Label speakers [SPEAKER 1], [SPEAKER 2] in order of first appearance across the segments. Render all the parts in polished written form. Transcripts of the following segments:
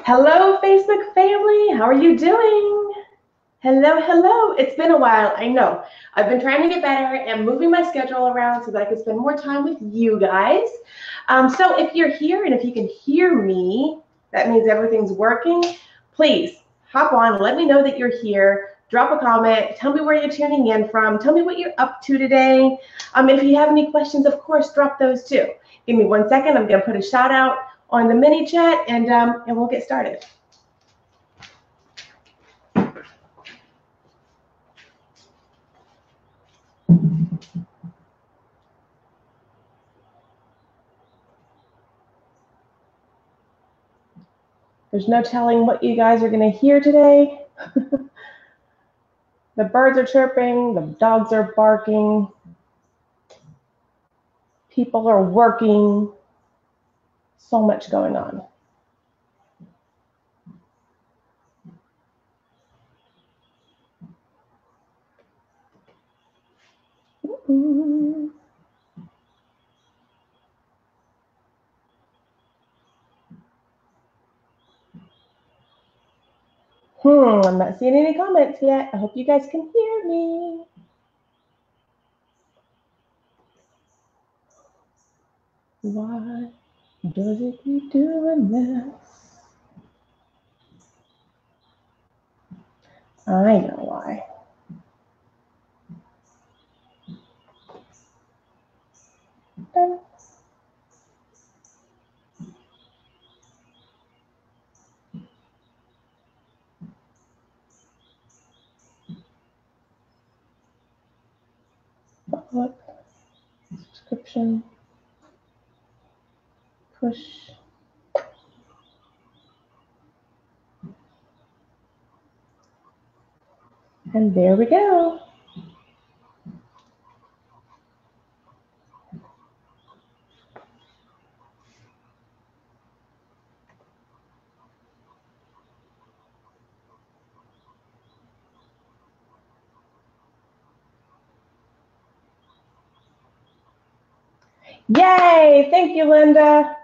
[SPEAKER 1] Hello, Facebook family. How are you doing? Hello, hello. It's been a while. I know. I've been trying to get better and moving my schedule around so that I can spend more time with you guys. So if you're here and if you can hear me, that means everything's working. Please hop on. Let me know that you're here. Drop a comment. Tell me where you're tuning in from. Tell me what you're up to today. If you have any questions, of course, drop those too. Give me 1 second. I'm going to put a shout out on the mini chat and we'll get started. There's no telling what you guys are going to hear today. The birds are chirping, the dogs are barking, people are working, so much going on. I'm not seeing any comments yet. I hope you guys can hear me. Why does it keep doing this? I know why. Done. Look, subscription, push. And there we go. Yay! Thank you, Linda.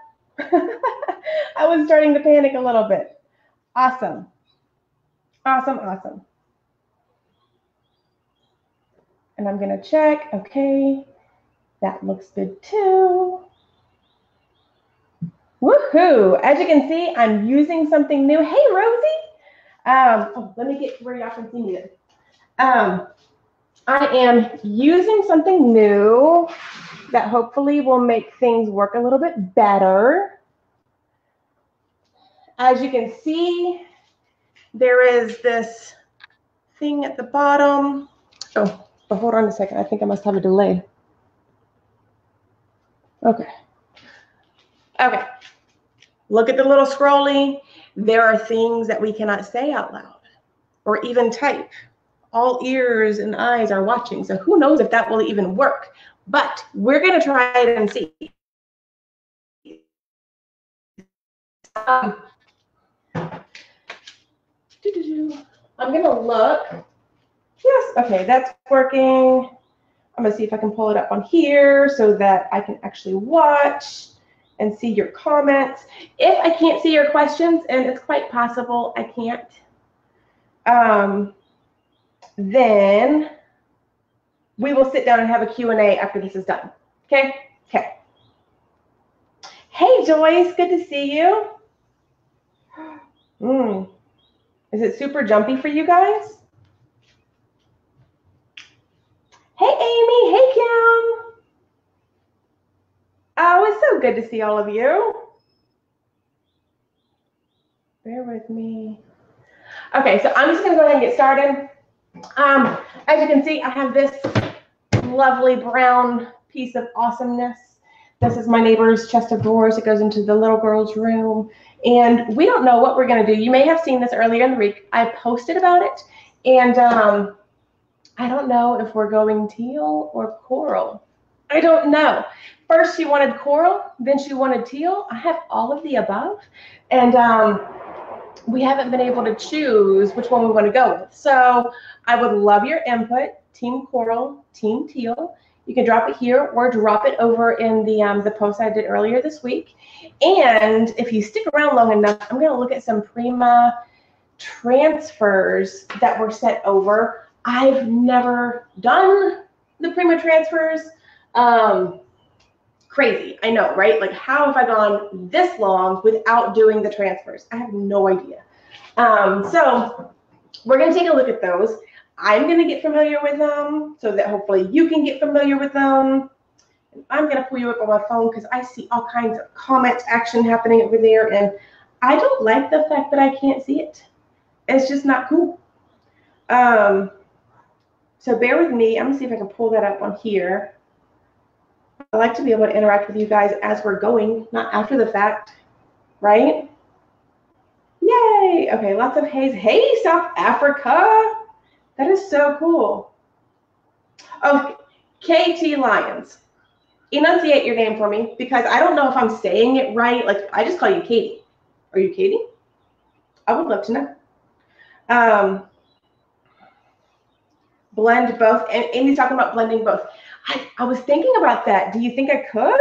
[SPEAKER 1] I was starting to panic a little bit. Awesome. Awesome, awesome. And I'm going to check. Okay, that looks good too. Woohoo! As you can see, I'm using something new. Hey, Rosie. Let me get where y'all can see me. I am using something new that hopefully will make things work a little bit better. As you can see, there is this thing at the bottom. Oh, hold on a second. I think I must have a delay. Okay. Okay. Look at the little scrolly. There are things that we cannot say out loud or even type. All ears and eyes are watching. So who knows if that will even work. But we're going to try it and see. I'm going to look. Yes, okay, that's working. I'm going to see if I can pull it up on here so that I can actually watch and see your comments. If I can't see your questions, and it's quite possible I can't, then we will sit down and have a Q&A after this is done. Okay? Okay. Hey, Joyce, good to see you. Is it super jumpy for you guys? Hey, Amy. Hey, Kim. Oh, it's so good to see all of you. Bear with me. Okay, so I'm just going to go ahead and get started. As you can see, I have this lovely brown piece of awesomeness. This is my neighbor's chest of drawers. It goes into the little girl's room. And we don't know what we're going to do. You may have seen this earlier in the week. I posted about it. And I don't know if we're going teal or coral. I don't know. First she wanted coral, then she wanted teal. I have all of the above. And we haven't been able to choose which one we want to go with. So I would love your input, Team Coral, Team Teal. You can drop it here or drop it over in the post I did earlier this week. And if you stick around long enough, I'm going to look at some Prima transfers that were sent over. I've never done the Prima transfers. Crazy, I know, right? Like, how have I gone this long without doing the transfers? I have no idea. So we're going to take a look at those. I'm going to get familiar with them so that hopefully you can get familiar with them. And I'm going to pull you up on my phone because I see all kinds of comment action happening over there, and I don't like the fact that I can't see it. It's just not cool. So bear with me. I'm going to see if I can pull that up on here. I like to be able to interact with you guys as we're going, not after the fact, right? Yay! Okay, lots of haze. Hey, South Africa! That is so cool. Oh, KT Lyons. Enunciate your name for me because I don't know if I'm saying it right. Like, I just call you Katie. Are you Katie? I would love to know. Blend both. And Amy's talking about blending both. I was thinking about that. Do you think I could?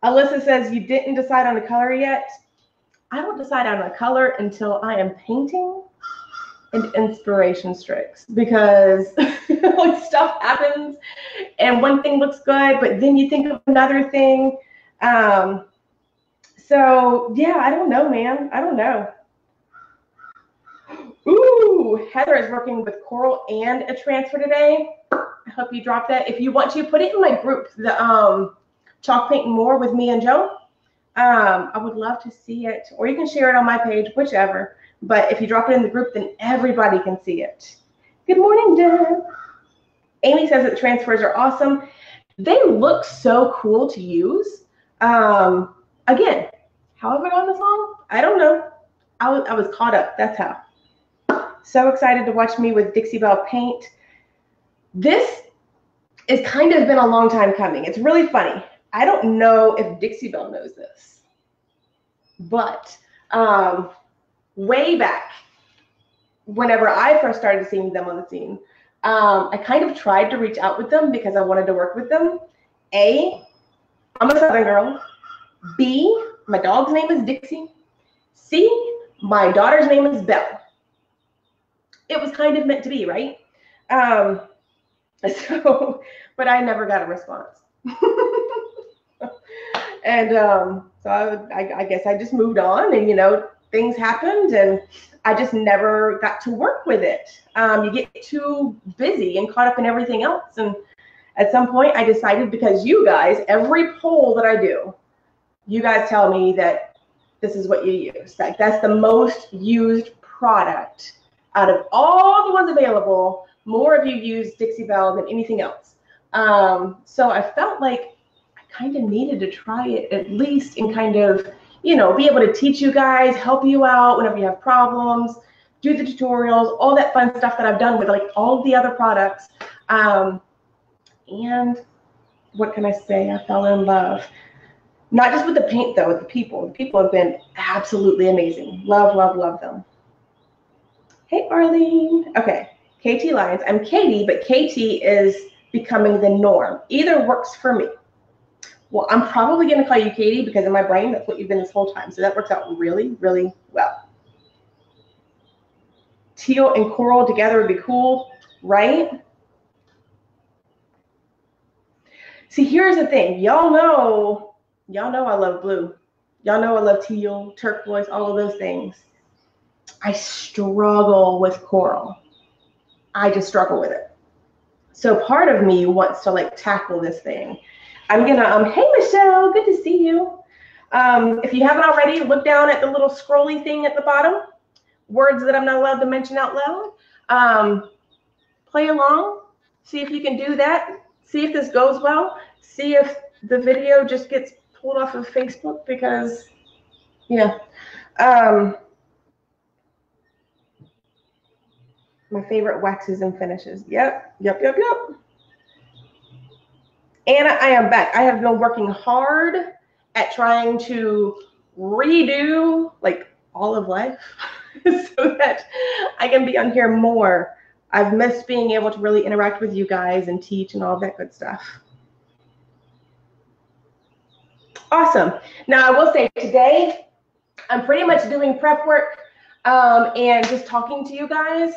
[SPEAKER 1] Alyssa says you didn't decide on a color yet. I don't decide on a color until I am painting and inspiration strikes, because like stuff happens and one thing looks good, but then you think of another thing. So yeah, I don't know, man. I don't know. Ooh, Heather is working with coral and a transfer today. I hope you drop that. If you want to, put it in my group, the Chalk Painting More with me and Joe. I would love to see it, or you can share it on my page, whichever. But if you drop it in the group, then everybody can see it. Good morning, Deb. Amy says that the transfers are awesome. They look so cool to use. Again, how have I gone this long? I don't know. I was caught up. That's how. So excited to watch me with Dixie Belle paint. This has kind of been a long time coming. It's really funny. I don't know if Dixie Belle knows this, but way back, whenever I first started seeing them on the scene, I kind of tried to reach out with them because I wanted to work with them. A, I'm a Southern girl. B, my dog's name is Dixie. C, my daughter's name is Belle. It was kind of meant to be, right? So, but I never got a response. And so I guess I just moved on, and, you know, things happened, and I just never got to work with it. You get too busy and caught up in everything else. And at some point I decided, because you guys, every poll that I do, you guys tell me that this is what you use. Like, that's the most used product out of all the ones available. More of you use Dixie Belle than anything else. So I felt like I kind of needed to try it at least, and kind of, you know, be able to teach you guys, help you out whenever you have problems, do the tutorials, all that fun stuff that I've done with like all the other products. And what can I say? I fell in love. Not just with the paint though, with the people. The people have been absolutely amazing. Love, love, love them. Hey, Arlene. Okay, KT Lyons. I'm Katie, but KT is becoming the norm. Either works for me. Well, I'm probably going to call you Katie because in my brain, that's what you've been this whole time. So that works out really, really well. Teal and coral together would be cool, right? See, here's the thing. Y'all know I love blue. Y'all know I love teal, turquoise, all of those things. I struggle with coral. I just struggle with it. So part of me wants to like tackle this thing. I'm gonna, hey Michelle, good to see you. If you haven't already, look down at the little scrolly thing at the bottom, words that I'm not allowed to mention out loud. Play along, see if you can do that. See if this goes well. See if the video just gets pulled off of Facebook, because, yeah. My favorite waxes and finishes. Yep. And I am back. I have been working hard at trying to redo like all of life so that I can be on here more. I've missed being able to really interact with you guys and teach and all that good stuff. Awesome. Now, I will say today, I'm pretty much doing prep work and just talking to you guys.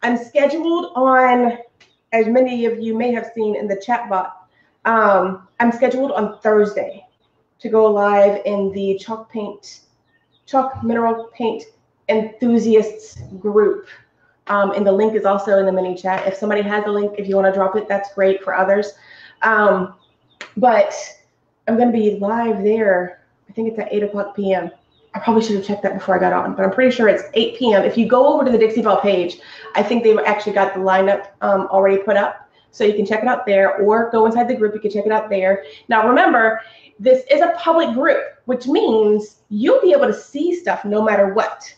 [SPEAKER 1] I'm scheduled on, as many of you may have seen in the chat bot, I'm scheduled on Thursday to go live in the chalk mineral paint enthusiasts group. And the link is also in the mini chat. If somebody has a link, if you want to drop it, that's great for others. But I'm going to be live there. I think it's at 8 p.m. I probably should have checked that before I got on, but I'm pretty sure it's 8 p.m. If you go over to the Dixie Belle page, I think they've actually got the lineup already put up. So you can check it out there, or go inside the group. You can check it out there. Now, remember, this is a public group, which means you'll be able to see stuff no matter what.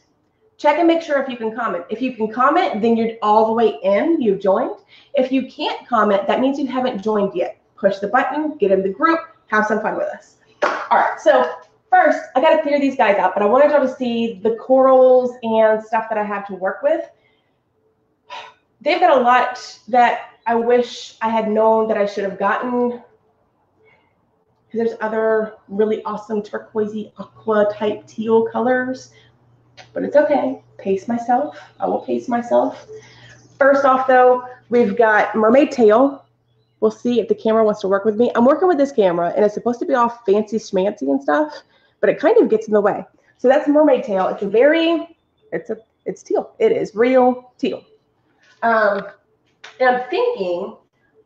[SPEAKER 1] Check and make sure if you can comment. If you can comment, then you're all the way in, you've joined. If you can't comment, that means you haven't joined yet. Push the button, get in the group, have some fun with us. All right, so first, I gotta clear these guys out, but I wanted y'all to see the corals and stuff that I have to work with. They've got a lot that I wish I had known that I should have gotten. There's other really awesome turquoisey aqua type teal colors, but it's okay. Pace myself. I will pace myself. First off, though, we've got mermaid tail. We'll see if the camera wants to work with me. I'm working with this camera, and it's supposed to be all fancy schmancy and stuff, but it kind of gets in the way. So that's mermaid tail. It's a very, it's teal. It is real teal. And I'm thinking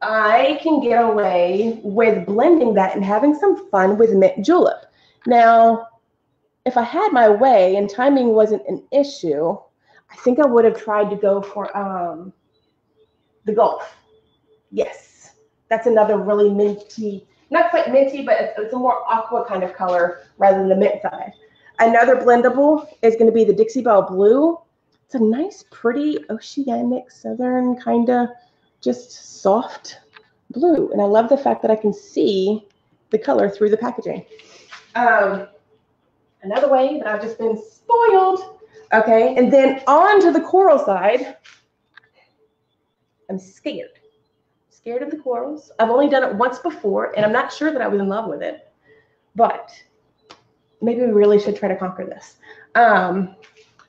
[SPEAKER 1] I can get away with blending that and having some fun with mint julep. Now, if I had my way and timing wasn't an issue, I think I would have tried to go for the Gulf. Yes, that's another really minty, not quite minty, but it's a more aqua kind of color rather than the mint side. Another blendable is going to be the Dixie Belle Blue. It's a nice, pretty oceanic, southern kind of just soft blue. And I love the fact that I can see the color through the packaging. Another way that I've just been spoiled. Okay, and then on to the coral side. I'm scared. Scared of the corals. I've only done it once before, and I'm not sure that I was in love with it. But maybe we really should try to conquer this.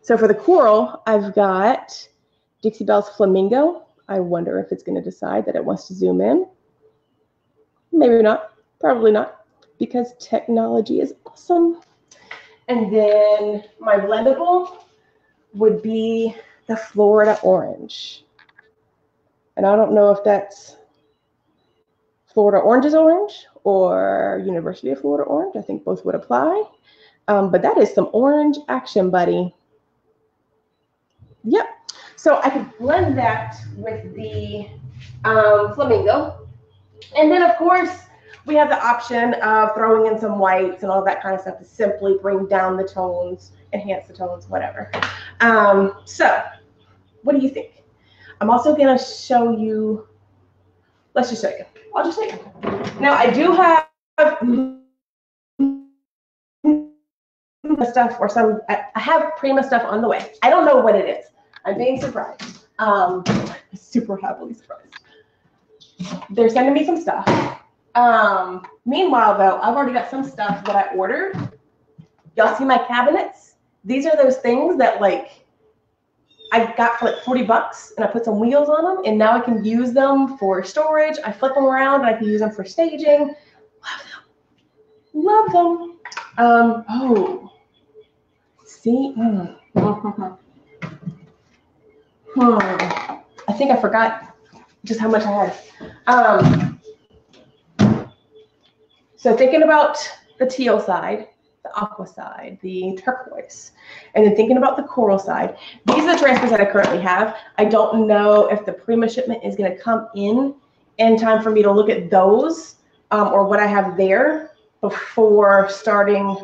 [SPEAKER 1] So for the coral, I've got Dixie Belle's Flamingo. I wonder if it's going to decide that it wants to zoom in. Maybe not. Probably not, because technology is awesome. And then my blendable would be the Florida Orange. And I don't know if that's Florida Orange's orange or University of Florida Orange. I think both would apply. But that is some orange action, buddy. Yep. So I could blend that with the Flamingo. And then, of course, we have the option of throwing in some whites and all that kind of stuff to simply bring down the tones, enhance the tones, whatever. So what do you think? I'm also going to show you. Let's just show you. I'll just show you. Now, I do have stuff or some, I have Prima stuff on the way. I don't know what it is. I'm being surprised. Super happily surprised. They're sending me some stuff. Meanwhile, though, I've already got some stuff that I ordered. Y'all see my cabinets? These are those things that, like, I got for like 40 bucks, and I put some wheels on them, and now I can use them for storage. I flip them around, and I can use them for staging. Love them. Love them. Oh. See? I think I forgot just how much I had. So thinking about the teal side, the aqua side, the turquoise, and then thinking about the coral side, these are the transfers that I currently have. I don't know if the Prima shipment is going to come in time for me to look at those or what I have there before starting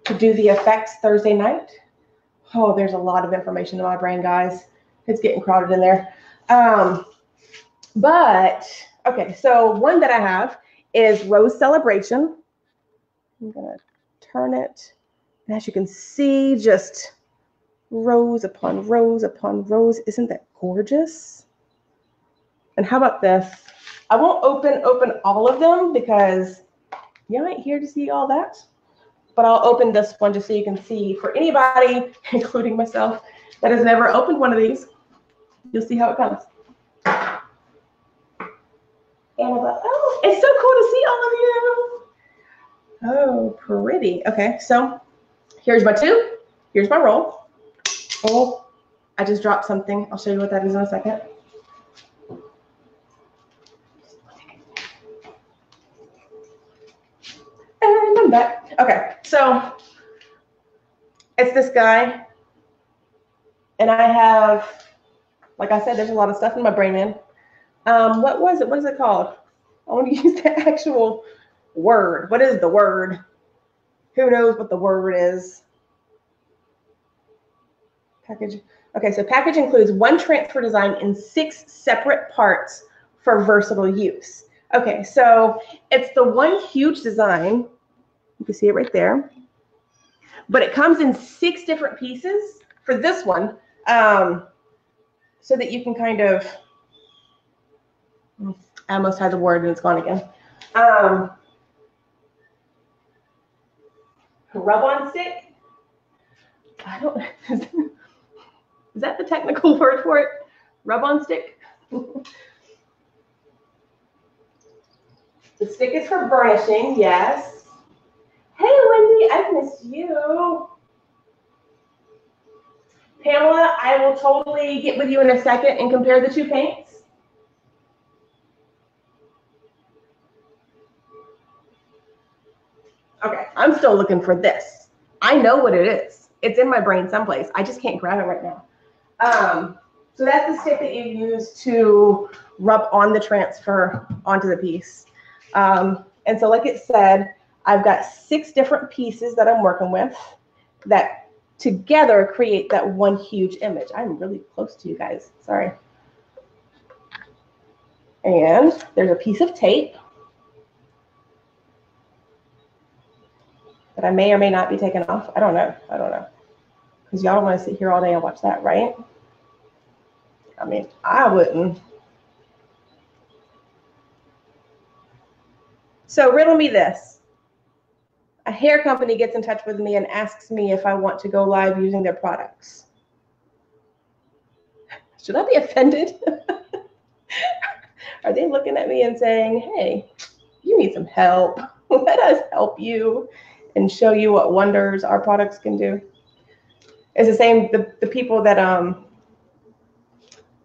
[SPEAKER 1] to do the effects Thursday night. Oh, there's a lot of information in my brain, guys. It's getting crowded in there. But, okay, so one that I have is Rose Celebration. I'm going to turn it. And as you can see, just Rows upon rows upon rows. Isn't that gorgeous? And how about this? I won't open all of them because you ain't here to see all that. But I'll open this one just so you can see. For anybody, including myself, that has never opened one of these, you'll see how it comes. Annabelle, oh, it's so cool to see all of you. Oh, pretty. Okay, so here's my tube. Here's my roll. Oh, I just dropped something. I'll show you what that is in a second. And I'm back. Okay, so it's this guy. And I have, like I said, there's a lot of stuff in my brain, man. What was it? What is it called? I want to use the actual word. What is the word? Who knows what the word is? Package. Okay, so package includes one transfer design in 6 separate parts for versatile use. Okay, so it's the one huge design. You can see it right there. But it comes in 6 different pieces for this one, so that you can kind of, I almost had the word and it's gone again. Rub-on stick? I don't, is that the technical word for it? Rub-on stick? The stick is for burnishing, yes. Hey, Wendy, I've missed you. Pamela, I will totally get with you in a second and compare the 2 paints. Okay, I'm still looking for this. I know what it is. It's in my brain someplace. I just can't grab it right now. So that's the stick that you use to rub on the transfer onto the piece. And so like it said, I've got 6 different pieces that I'm working with that together create that one huge image. I'm really close to you guys, sorry. And there's a piece of tape that I may or may not be taking off. I don't know. Because y'all don't want to sit here all day and watch that, right? I mean, I wouldn't. So riddle me this. A hair company gets in touch with me and asks me if I want to go live using their products. Should I be offended? Are they looking at me and saying, hey, you need some help. Let us help you and show you what wonders our products can do? It's the same, the people that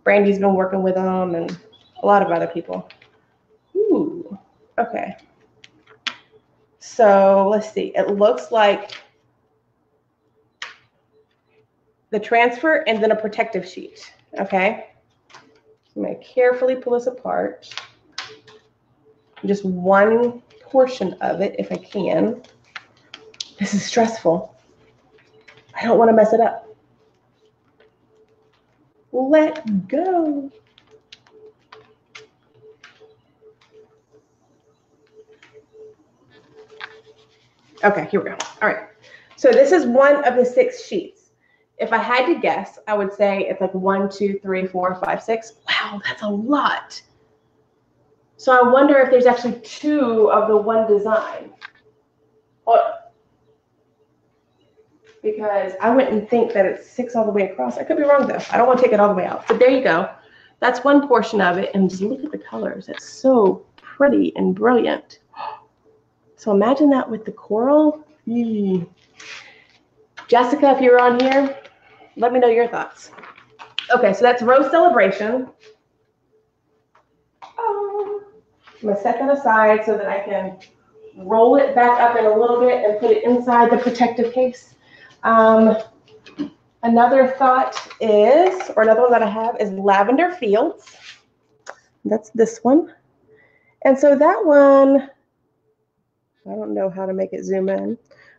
[SPEAKER 1] Brandy's been working with them and a lot of other people. Ooh, okay. So let's see, it looks like the transfer and then a protective sheet, okay? I'm gonna carefully pull this apart. Just one portion of it, if I can. This is stressful. I don't wanna mess it up. Let go. Okay, here we go. All right. So this is one of the 6 sheets. If I had to guess, I would say it's like 1, 2, 3, 4, 5, 6. Wow, that's a lot. So I wonder if there's actually 2 of the one design. Because I wouldn't think that it's 6 all the way across. I could be wrong though. I don't want to take it all the way out. But there you go. That's one portion of it. And just look at the colors. It's so pretty and brilliant. So imagine that with the coral. Jessica, if you're on here, let me know your thoughts. Okay, so that's Rose Celebration. I'm going to set that aside so that I can roll it back up in a little bit and put it inside the protective case. Another thought is, or another one that I have is Lavender Fields. That's this one. And so that one, I don't know how to make it zoom in,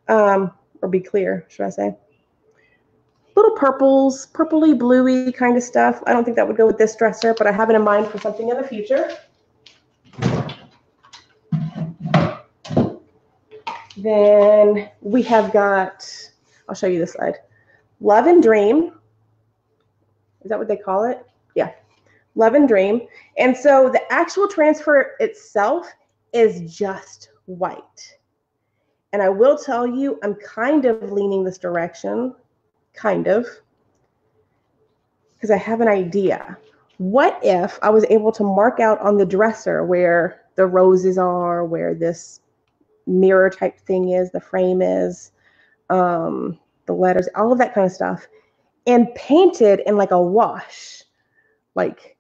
[SPEAKER 1] or be clear, should I say. Little purples, purpley, bluey kind of stuff. I don't think that would go with this dresser, but I have it in mind for something in the future. Then we have got, I'll show you this side, Love and Dream. Is that what they call it? Yeah, Love and Dream. And so the actual transfer itself is just white. And I will tell you, I'm kind of leaning this direction, kind of, because I have an idea. What if I was able to mark out on the dresser where the roses are, where this mirror type thing is, the frame is, the letters, all of that kind of stuff, and painted in like a wash, like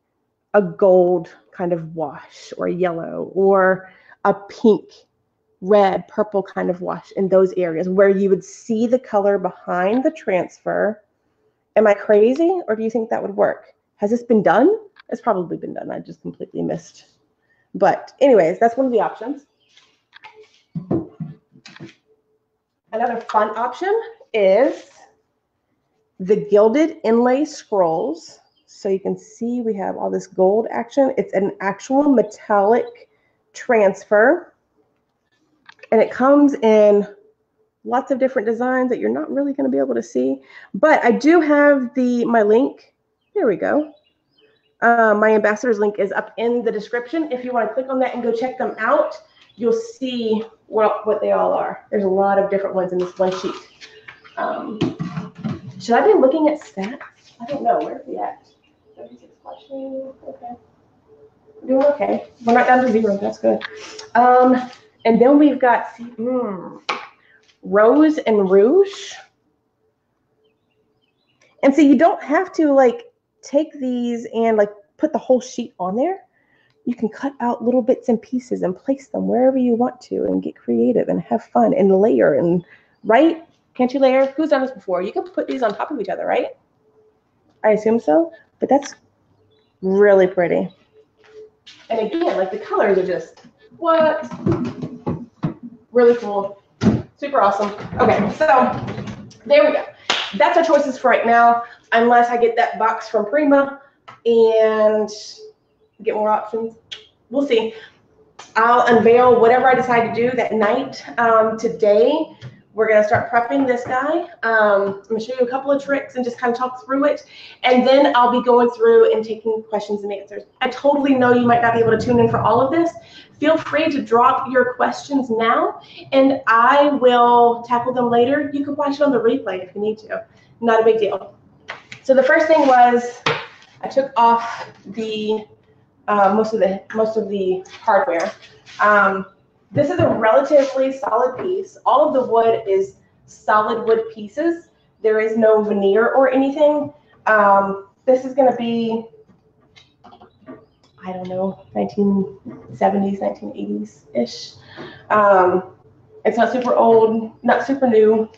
[SPEAKER 1] a gold kind of wash, or yellow, or a pink, red, purple kind of wash in those areas where you would see the color behind the transfer. Am I crazy, or do you think that would work? Has this been done? It's probably been done. I just completely missed. But anyways, that's one of the options. Another fun option is the gilded inlay scrolls. So you can see we have all this gold action. It's an actual metallic transfer. And it comes in lots of different designs that you're not really going to be able to see. But I do have my link. There we go. My ambassadors link is up in the description. If you want to click on that and go check them out, you'll see what they all are. There's a lot of different ones in this one sheet. Should I be looking at stats? I don't know. Where are we at? 36 watching. Okay. We're doing okay. We're not down to 0. That's good. And then we've got Rose and Rouge. And so you don't have to like take these and like put the whole sheet on there. You can cut out little bits and pieces and place them wherever you want to and get creative and have fun and layer and right? Can't you layer? Who's done this before? You can put these on top of each other, right? I assume so, but that's really pretty. And again, like the colors are just, what? Really cool. Super awesome. Okay, so there we go. That's our choices for right now, unless I get that box from Prima and get more options. We'll see. I'll unveil whatever I decide to do that night. Today, we're going to start prepping this guy. I'm going to show you a couple of tricks and just kind of talk through it. And then I'll be going through and taking questions and answers. I totally know you might not be able to tune in for all of this. Feel free to drop your questions now, and I will tackle them later. You can watch it on the replay if you need to. Not a big deal. So the first thing was I took off the most of the hardware. This is a relatively solid piece. All of the wood is solid wood pieces. There is no veneer or anything. This is going to be, I don't know, 1970s, 1980s-ish. It's not super old, not super new,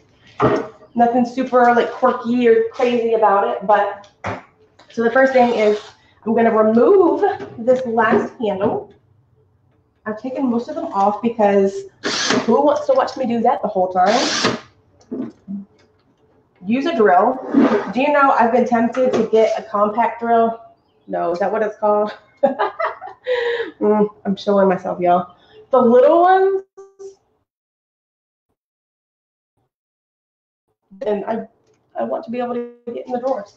[SPEAKER 1] nothing super like quirky or crazy about it. But so the first thing is I'm going to remove this last handle. I've taken most of them off because who wants to watch me do that the whole time? Use a drill. Do you know I've been tempted to get a compact drill? No, is that what it's called? I'm showing myself, y'all. The little ones, and I want to be able to get in the drawers.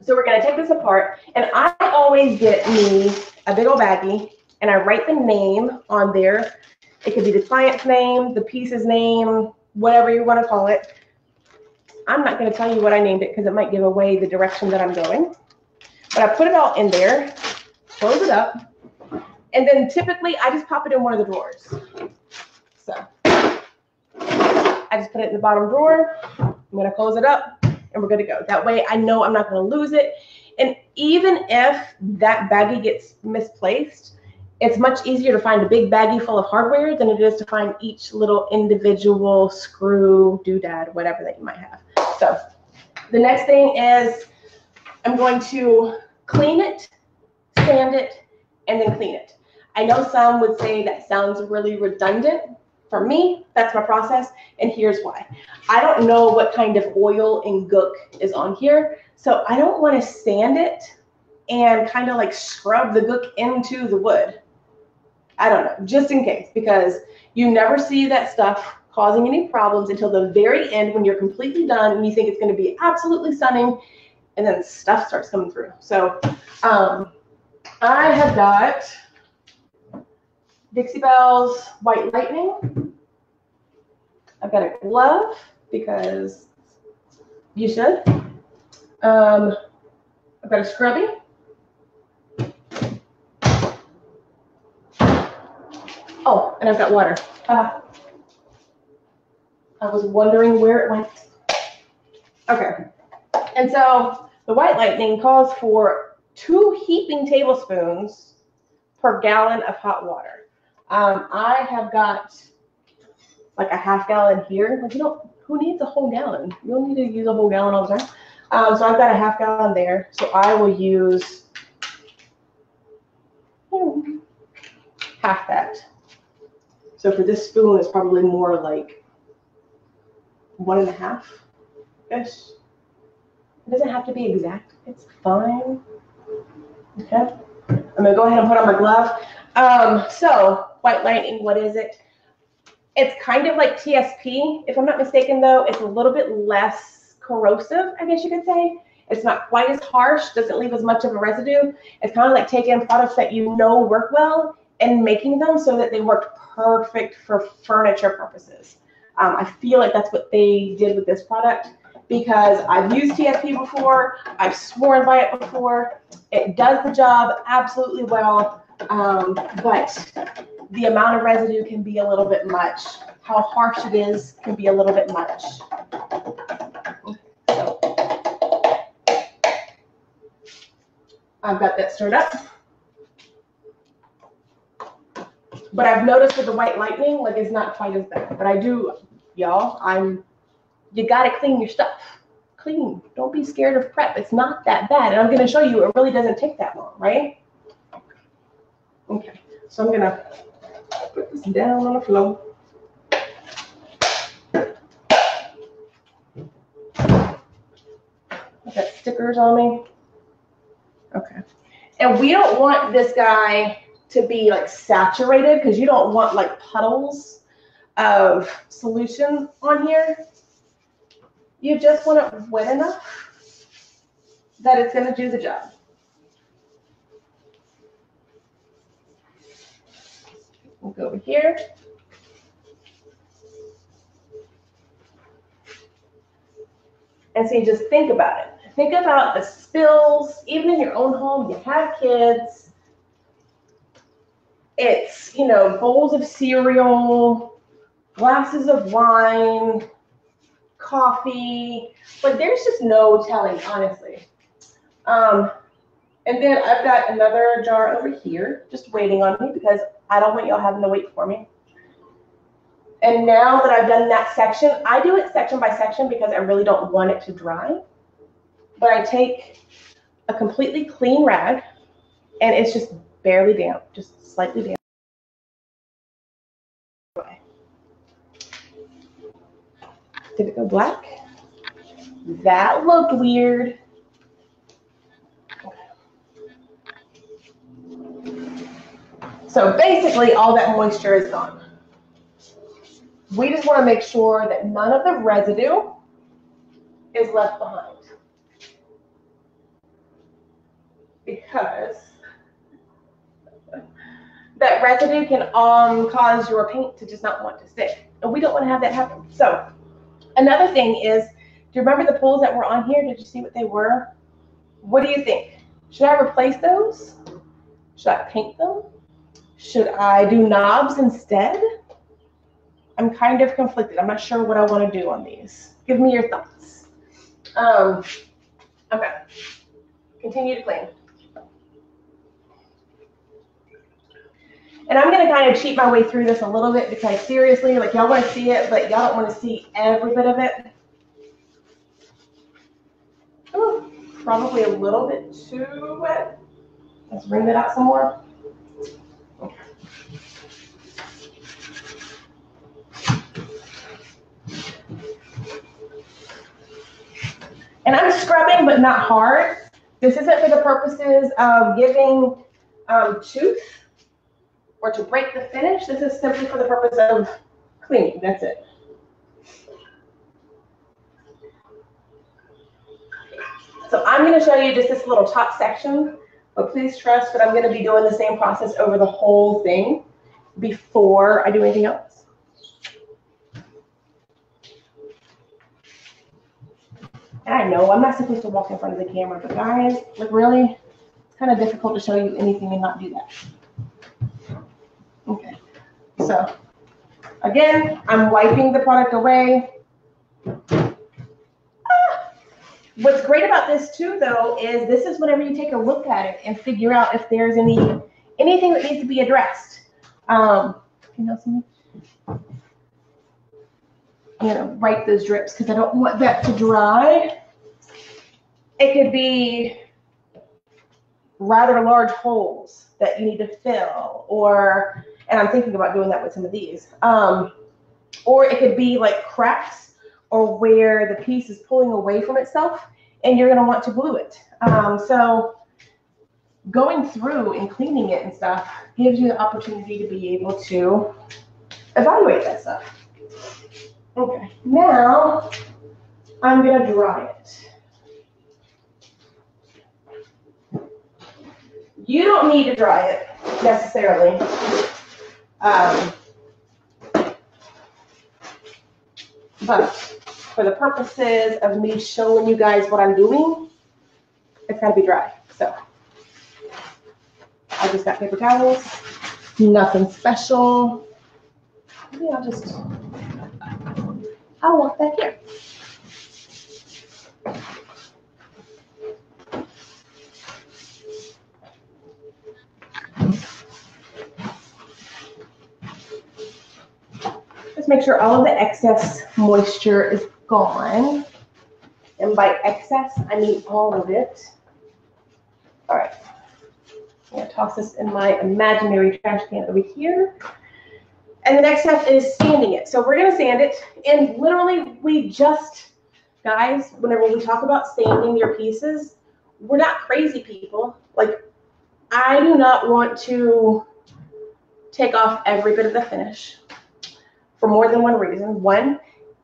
[SPEAKER 1] So we're going to take this apart, and I always get me a big old baggie, and I write the name on there. It could be the client's name, the piece's name, whatever you want to call it. I'm not going to tell you what I named it because it might give away the direction that I'm going. But I put it all in there, close it up, and then typically I just pop it in one of the drawers. So I just put it in the bottom drawer. I'm going to close it up, and we're good to go. That way I know I'm not going to lose it. And even if that baggie gets misplaced, it's much easier to find a big baggie full of hardware than it is to find each little individual screw, doodad, whatever that you might have. So the next thing is I'm going to clean it, sand it, and then clean it. I know some would say that sounds really redundant. For me, that's my process, and here's why. I don't know what kind of oil and gook is on here, so I don't want to sand it and kind of like scrub the gook into the wood. I don't know, just in case, because you never see that stuff causing any problems until the very end when you're completely done and you think it's going to be absolutely stunning, and then stuff starts coming through. So I have got Dixie Belle's White Lightning. I've got a glove because you should. I've got a scrubby. Oh, and I've got water. I was wondering where it went. Okay. And so the White Lightning calls for 2 heaping tablespoons per gallon of hot water. I have got like a half gallon here. Like, who needs a whole gallon? You don't need to use a whole gallon all the time. So I've got a half gallon there. So I will use half that. So for this spoon, it's probably more like 1.5-ish. It doesn't have to be exact. It's fine. Okay. I'm gonna go ahead and put on my glove. So White Lightning, what is it? It's kind of like TSP. If I'm not mistaken, though, it's a little bit less corrosive, I guess you could say. It's not quite as harsh, doesn't leave as much of a residue. It's kind of like taking products that you know work well and making them so that they work perfect for furniture purposes. I feel like that's what they did with this product because I've used TSP before. I've sworn by it before. It does the job absolutely well, but the amount of residue can be a little bit much. How harsh it is can be a little bit much. So, I've got that stirred up. But I've noticed with the White Lightning, like, it's not quite as bad. But I do, y'all, you got to clean your stuff. Clean. Don't be scared of prep. It's not that bad. And I'm going to show you it really doesn't take that long, right? Okay. So I'm going to put this down on the floor. I've got stickers on me. Okay. And we don't want this guy to be like saturated because you don't want like puddles of solution on here. You just want it wet enough that it's going to do the job. We'll go over here. And so you just think about it. Think about the spills, even in your own home, you have kids. It's, you know, bowls of cereal, glasses of wine, coffee. But there's just no telling, honestly. And then I've got another jar over here just waiting on me because I don't want y'all having to wait for me. And now that I've done that section, I do it section by section because I really don't want it to dry. But I take a completely clean rag, and it's just barely damp, just slightly damp. Did it go black? That looked weird. So basically, all that moisture is gone. We just want to make sure that none of the residue is left behind. Because that residue can cause your paint to just not want to stick. And we don't want to have that happen. So another thing is, do you remember the pulls that were on here? Did you see what they were? What do you think? Should I replace those? Should I paint them? Should I do knobs instead? I'm kind of conflicted. I'm not sure what I want to do on these. Give me your thoughts. Okay. Continue to clean. And I'm going to kind of cheat my way through this a little bit because seriously, like, y'all want to see it, but y'all don't want to see every bit of it. Ooh, probably a little bit too wet. Let's bring that out some more. Okay. And I'm scrubbing, but not hard. This isn't for the purposes of giving tooth or to break the finish. This is simply for the purpose of cleaning. That's it. I'm going to show you just this little top section, but please trust that I'm going to be doing the same process over the whole thing before I do anything else. And I know I'm not supposed to walk in front of the camera, but guys, like really, it's kind of difficult to show you anything and not do that. Okay, so again, I'm wiping the product away. What's great about this too, though, is this is whenever you take a look at it and figure out if there's anything that needs to be addressed. You know, wipe those drips because I don't want that to dry. It could be rather large holes that you need to fill, or, and I'm thinking about doing that with some of these, or it could be like cracks or where the piece is pulling away from itself and you're going to want to glue it. So going through and cleaning it and stuff gives you the opportunity to be able to evaluate that stuff. Okay, now I'm going to dry it. You don't need to dry it necessarily. But for the purposes of me showing you guys what I'm doing, it's got to be dry. So I just got paper towels, nothing special. Maybe I'll walk back here. Just make sure all of the excess moisture is gone. And by excess, I mean all of it. All right. I'm going to toss this in my imaginary trash can over here. And the next step is sanding it. So we're going to sand it. And literally, guys, whenever we talk about sanding your pieces, we're not crazy people. Like, I do not want to take off every bit of the finish for more than one reason. One,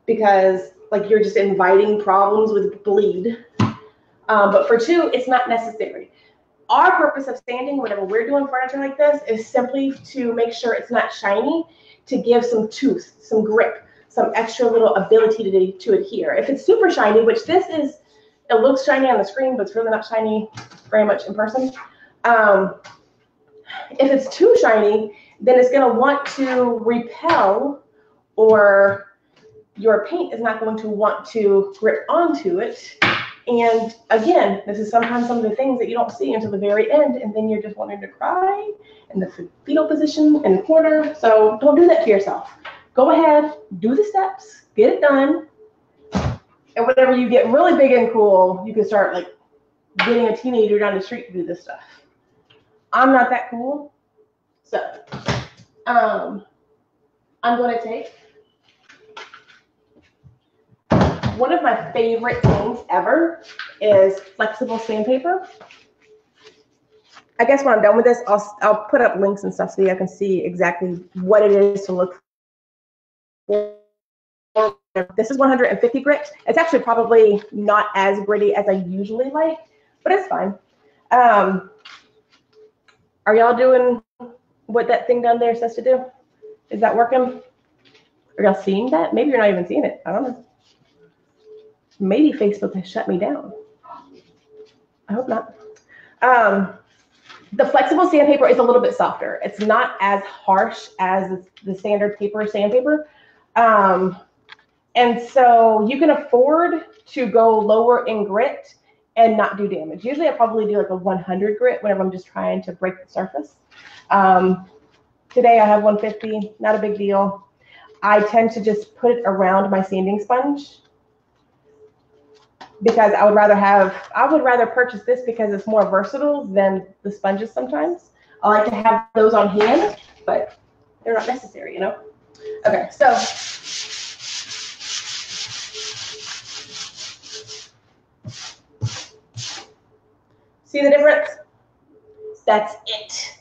[SPEAKER 1] because like you're just inviting problems with bleed. But for two, it's not necessary. Our purpose of sanding, whenever we're doing furniture like this, is simply to make sure it's not shiny, to give some tooth, some grip, some extra little ability to adhere. If it's super shiny, which this is, it looks shiny on the screen, but it's really not shiny very much in person. If it's too shiny, then it's going to want to repel, or your paint is not going to want to grip onto it. And again, this is sometimes some of the things that you don't see until the very end, and then you're just wanting to cry in the fetal position in the corner. So don't do that to yourself. Go ahead, do the steps, get it done. And whenever you get really big and cool, you can start like getting a teenager down the street to do this stuff. I'm not that cool. So I'm going to take one of my favorite things ever is flexible sandpaper. I guess when I'm done with this, I'll put up links and stuff so you can see exactly what it is to look for. This is 150 grit. It's actually probably not as gritty as I usually like, but it's fine. Are y'all doing what that thing down there says to do? Is that working? Are y'all seeing that? Maybe you're not even seeing it. I don't know. Maybe Facebook has shut me down. I hope not. The flexible sandpaper is a little bit softer. It's not as harsh as the standard paper sandpaper. And so you can afford to go lower in grit and not do damage. Usually I probably do like a 100 grit whenever I'm just trying to break the surface. Today I have 150, not a big deal. I tend to just put it around my sanding sponge because I would rather purchase this because it's more versatile than the sponges sometimes. I like to have those on hand, but they're not necessary, you know? Okay, so see the difference? That's it.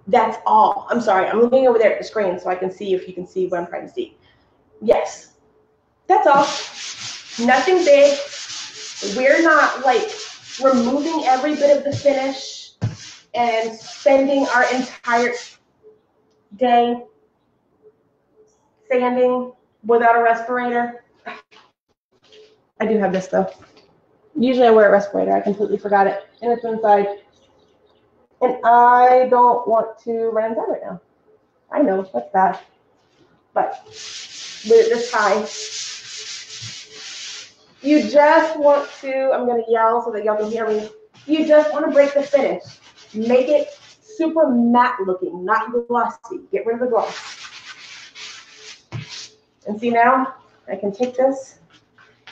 [SPEAKER 1] That's all. I'm sorry, I'm looking over there at the screen so I can see if you can see what I'm trying to see. Yes, that's all. Nothing big. We're not like removing every bit of the finish and spending our entire day sanding without a respirator. I do have this though. Usually I wear a respirator. I completely forgot it. And it's inside. And I don't want to run inside right now. I know, that's bad. But with this high, you just want to, I'm going to yell so that y'all can hear me. You just want to break the finish. Make it super matte looking, not glossy. Get rid of the gloss. And see now, I can take this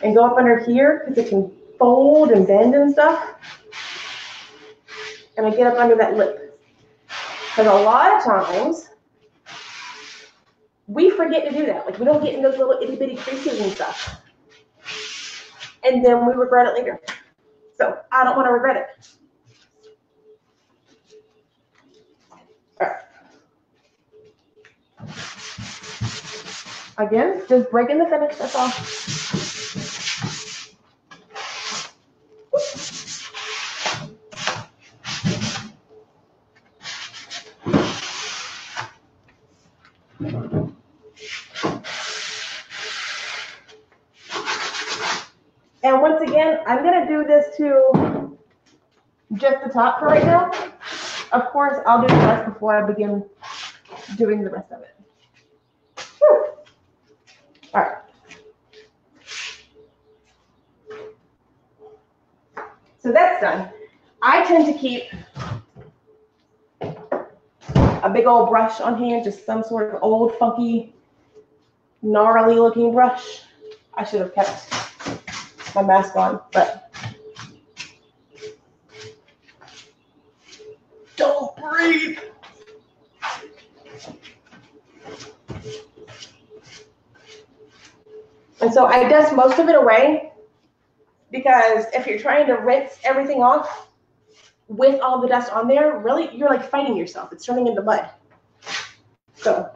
[SPEAKER 1] and go up under here because it can fold and bend and stuff. And I get up under that lip. Because a lot of times, we forget to do that. Like, we don't get in those little itty bitty creases and stuff. And then we regret it later. So I don't want to regret it. All right. Again, just breaking the finish, that's all. And once again, I'm going to do this to just the top for right now. Of course, I'll do the rest before I begin doing the rest of it. Whew. All right. So that's done. I tend to keep a big old brush on hand, just some sort of old, funky, gnarly looking brush. I should have kept my mask on, but don't breathe. And so I dust most of it away because if you're trying to rinse everything off with all the dust on there, really, you're like fighting yourself. It's turning into mud. So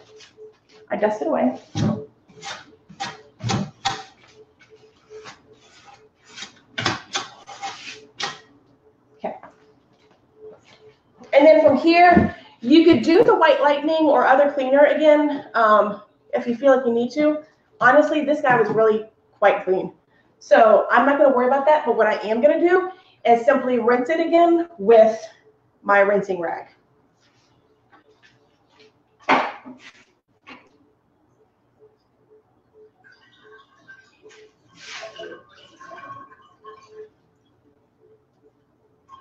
[SPEAKER 1] I dust it away. And then from here, you could do the White Lightning or other cleaner again if you feel like you need to. Honestly, this guy was really quite clean. So I'm not going to worry about that, but what I am going to do is simply rinse it again with my rinsing rag.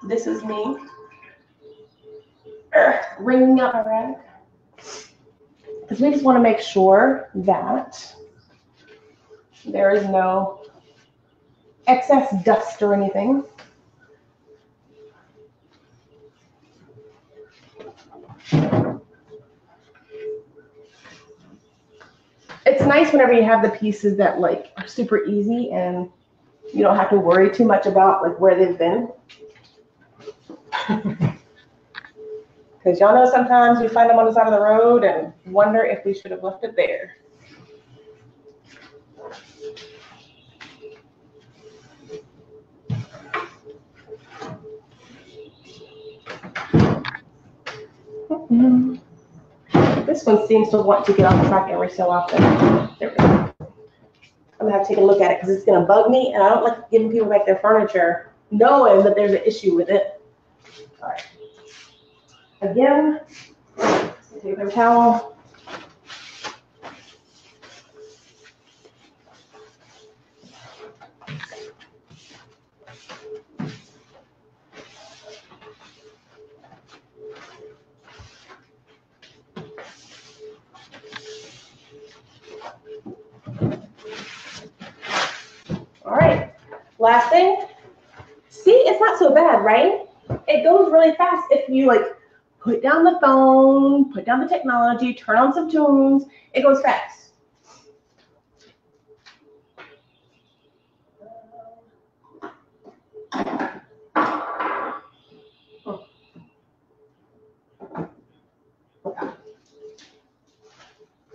[SPEAKER 1] This is me wringing out my rag. Because we just want to make sure that there is no excess dust or anything. It's nice whenever you have the pieces that like are super easy and you don't have to worry too much about like where they've been. Because y'all know sometimes we find them on the side of the road and wonder if we should have left it there. This one seems to want to get off track every so often. There we go. I'm gonna have to take a look at it because it's gonna bug me, and I don't like giving people back their furniture knowing that there's an issue with it. All right. Again, take a towel. All right, last thing. See, it's not so bad, right? It goes really fast if you like put down the phone, put down the technology, turn on some tunes. It goes fast.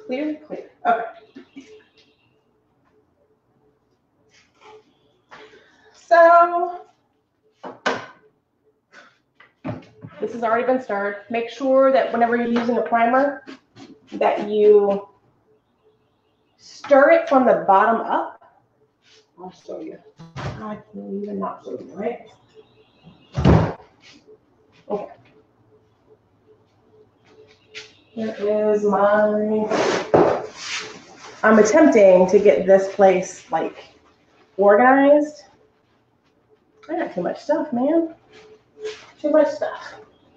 [SPEAKER 1] Clear, clear. Okay. So This has already been stirred. Make sure that whenever you're using a primer, that you stir it from the bottom up. I'll show you. I can even not show you, right? Okay. Here is my, I'm attempting to get this place like organized. I got too much stuff, man. Too much stuff.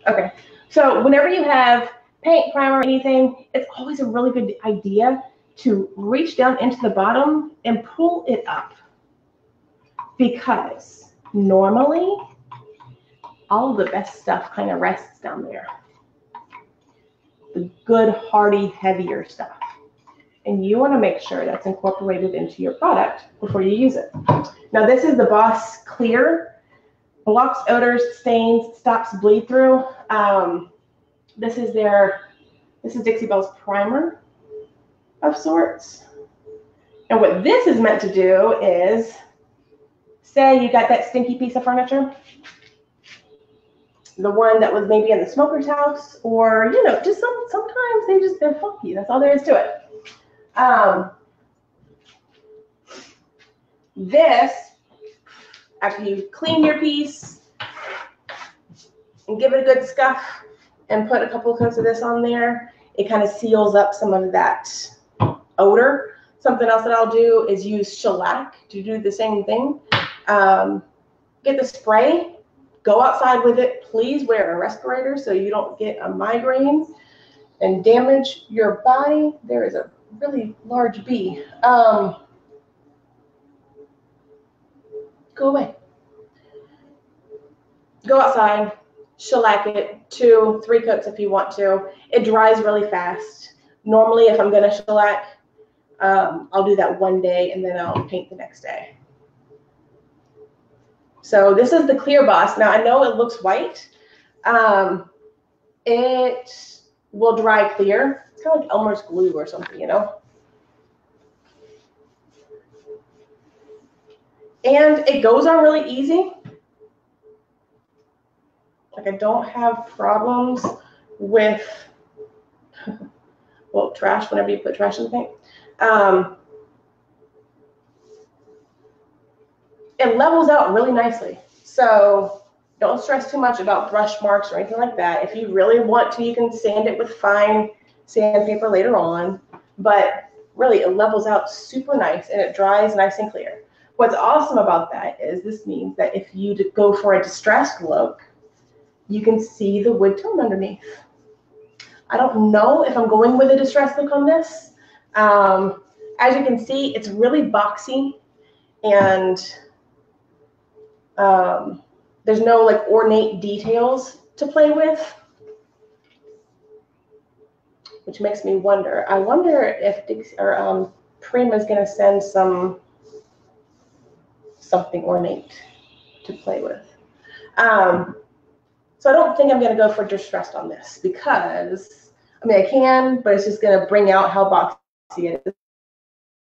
[SPEAKER 1] Okay, so whenever you have paint, primer, or anything, it's always a really good idea to reach down into the bottom and pull it up. Because normally, all of the best stuff kind of rests down there. The good, hearty, heavier stuff. And you want to make sure that's incorporated into your product before you use it. Now this is the Boss Clear. Blocks odors, stains, stops bleed through. This is Dixie Belle's primer of sorts. And what this is meant to do is, say you got that stinky piece of furniture, the one that was maybe in the smoker's house, or just sometimes they're funky. That's all there is to it. This, after you clean your piece and give it a good scuff and put a couple of coats of this on there, it kind of seals up some of that odor. Something else that I'll do is use shellac to do the same thing. Get the spray, go outside with it. Please wear a respirator so you don't get a migraine and damage your body. There is a really large bee. Go away. Go outside, shellac it, 2-3 coats if you want to. It dries really fast. Normally, if I'm going to shellac, I'll do that one day and then I'll paint the next day. So this is the Clear Boss. Now I know it looks white. It will dry clear. It's kind of like Elmer's glue or something, And it goes on really easy. Like I don't have problems with, well, trash whenever you put trash in the paint. It levels out really nicely. So don't stress too much about brush marks or anything like that. If you really want to, you can sand it with fine sandpaper later on. But really, it levels out super nice and it dries nice and clear. What's awesome about that is this means that if you go for a distressed look, you can see the wood tone underneath. I don't know if I'm going with a distressed look on this. As you can see, it's really boxy and there's no like ornate details to play with, which makes me wonder. I wonder if Prima is going to send something ornate to play with. So I don't think I'm going to go for distressed on this because, I mean, I can, but it's just going to bring out how boxy it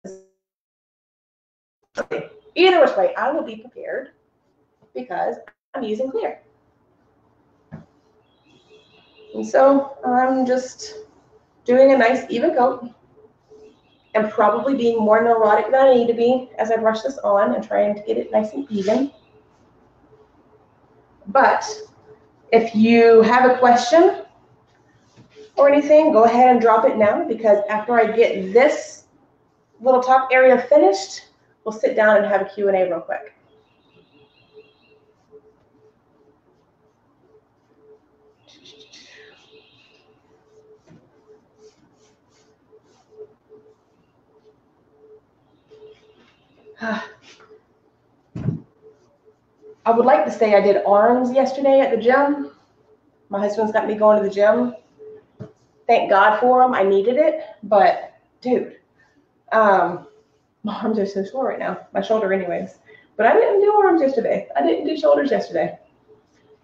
[SPEAKER 1] is. Either which way, I will be prepared because I'm using clear. And so I'm just doing a nice even coat and probably being more neurotic than I need to be as I brush this on and trying to get it nice and even. But if you have a question or anything, go ahead and drop it now because after I get this little top area finished, we'll sit down and have a Q&A real quick. I would like to say I did arms yesterday at the gym. My husband's got me going to the gym. Thank God for him. I needed it. But, dude, my arms are so sore right now. My shoulder anyways. But I didn't do arms yesterday. I didn't do shoulders yesterday.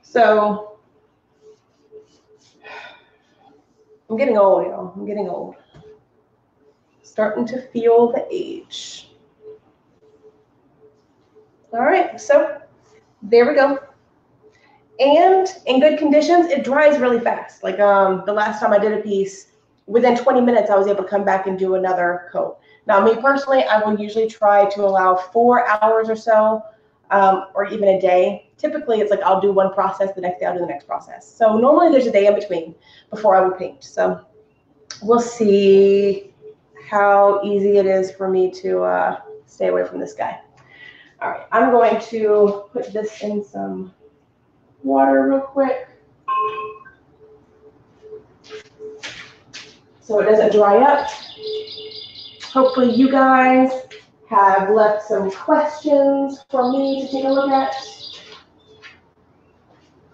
[SPEAKER 1] So, I'm getting old, y'all. I'm getting old. Starting to feel the age. All right, so there we go. And in good conditions, it dries really fast. Like the last time I did a piece, within 20 minutes, I was able to come back and do another coat. Now, me personally, I will usually try to allow 4 hours or so, or even a day. Typically, it's like I'll do one process, the next day I'll do the next process. So normally there's a day in between before I will paint. So we'll see how easy it is for me to stay away from this guy. All right, I'm going to put this in some water real quick so it doesn't dry up. Hopefully you guys have left some questions for me to take a look at.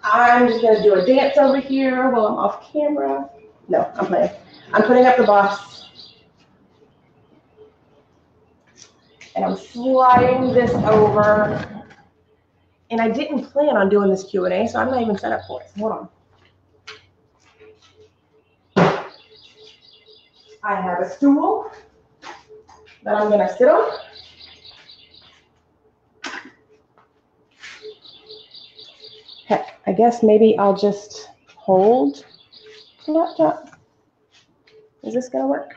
[SPEAKER 1] I'm just going to do a dance over here while I'm off camera. No, I'm playing. I'm putting up the box. And I'm sliding this over. And I didn't plan on doing this Q&A, so I'm not even set up for it. So hold on. I have a stool that I'm going to sit on. Heck, I guess maybe I'll just hold the laptop. Is this going to work?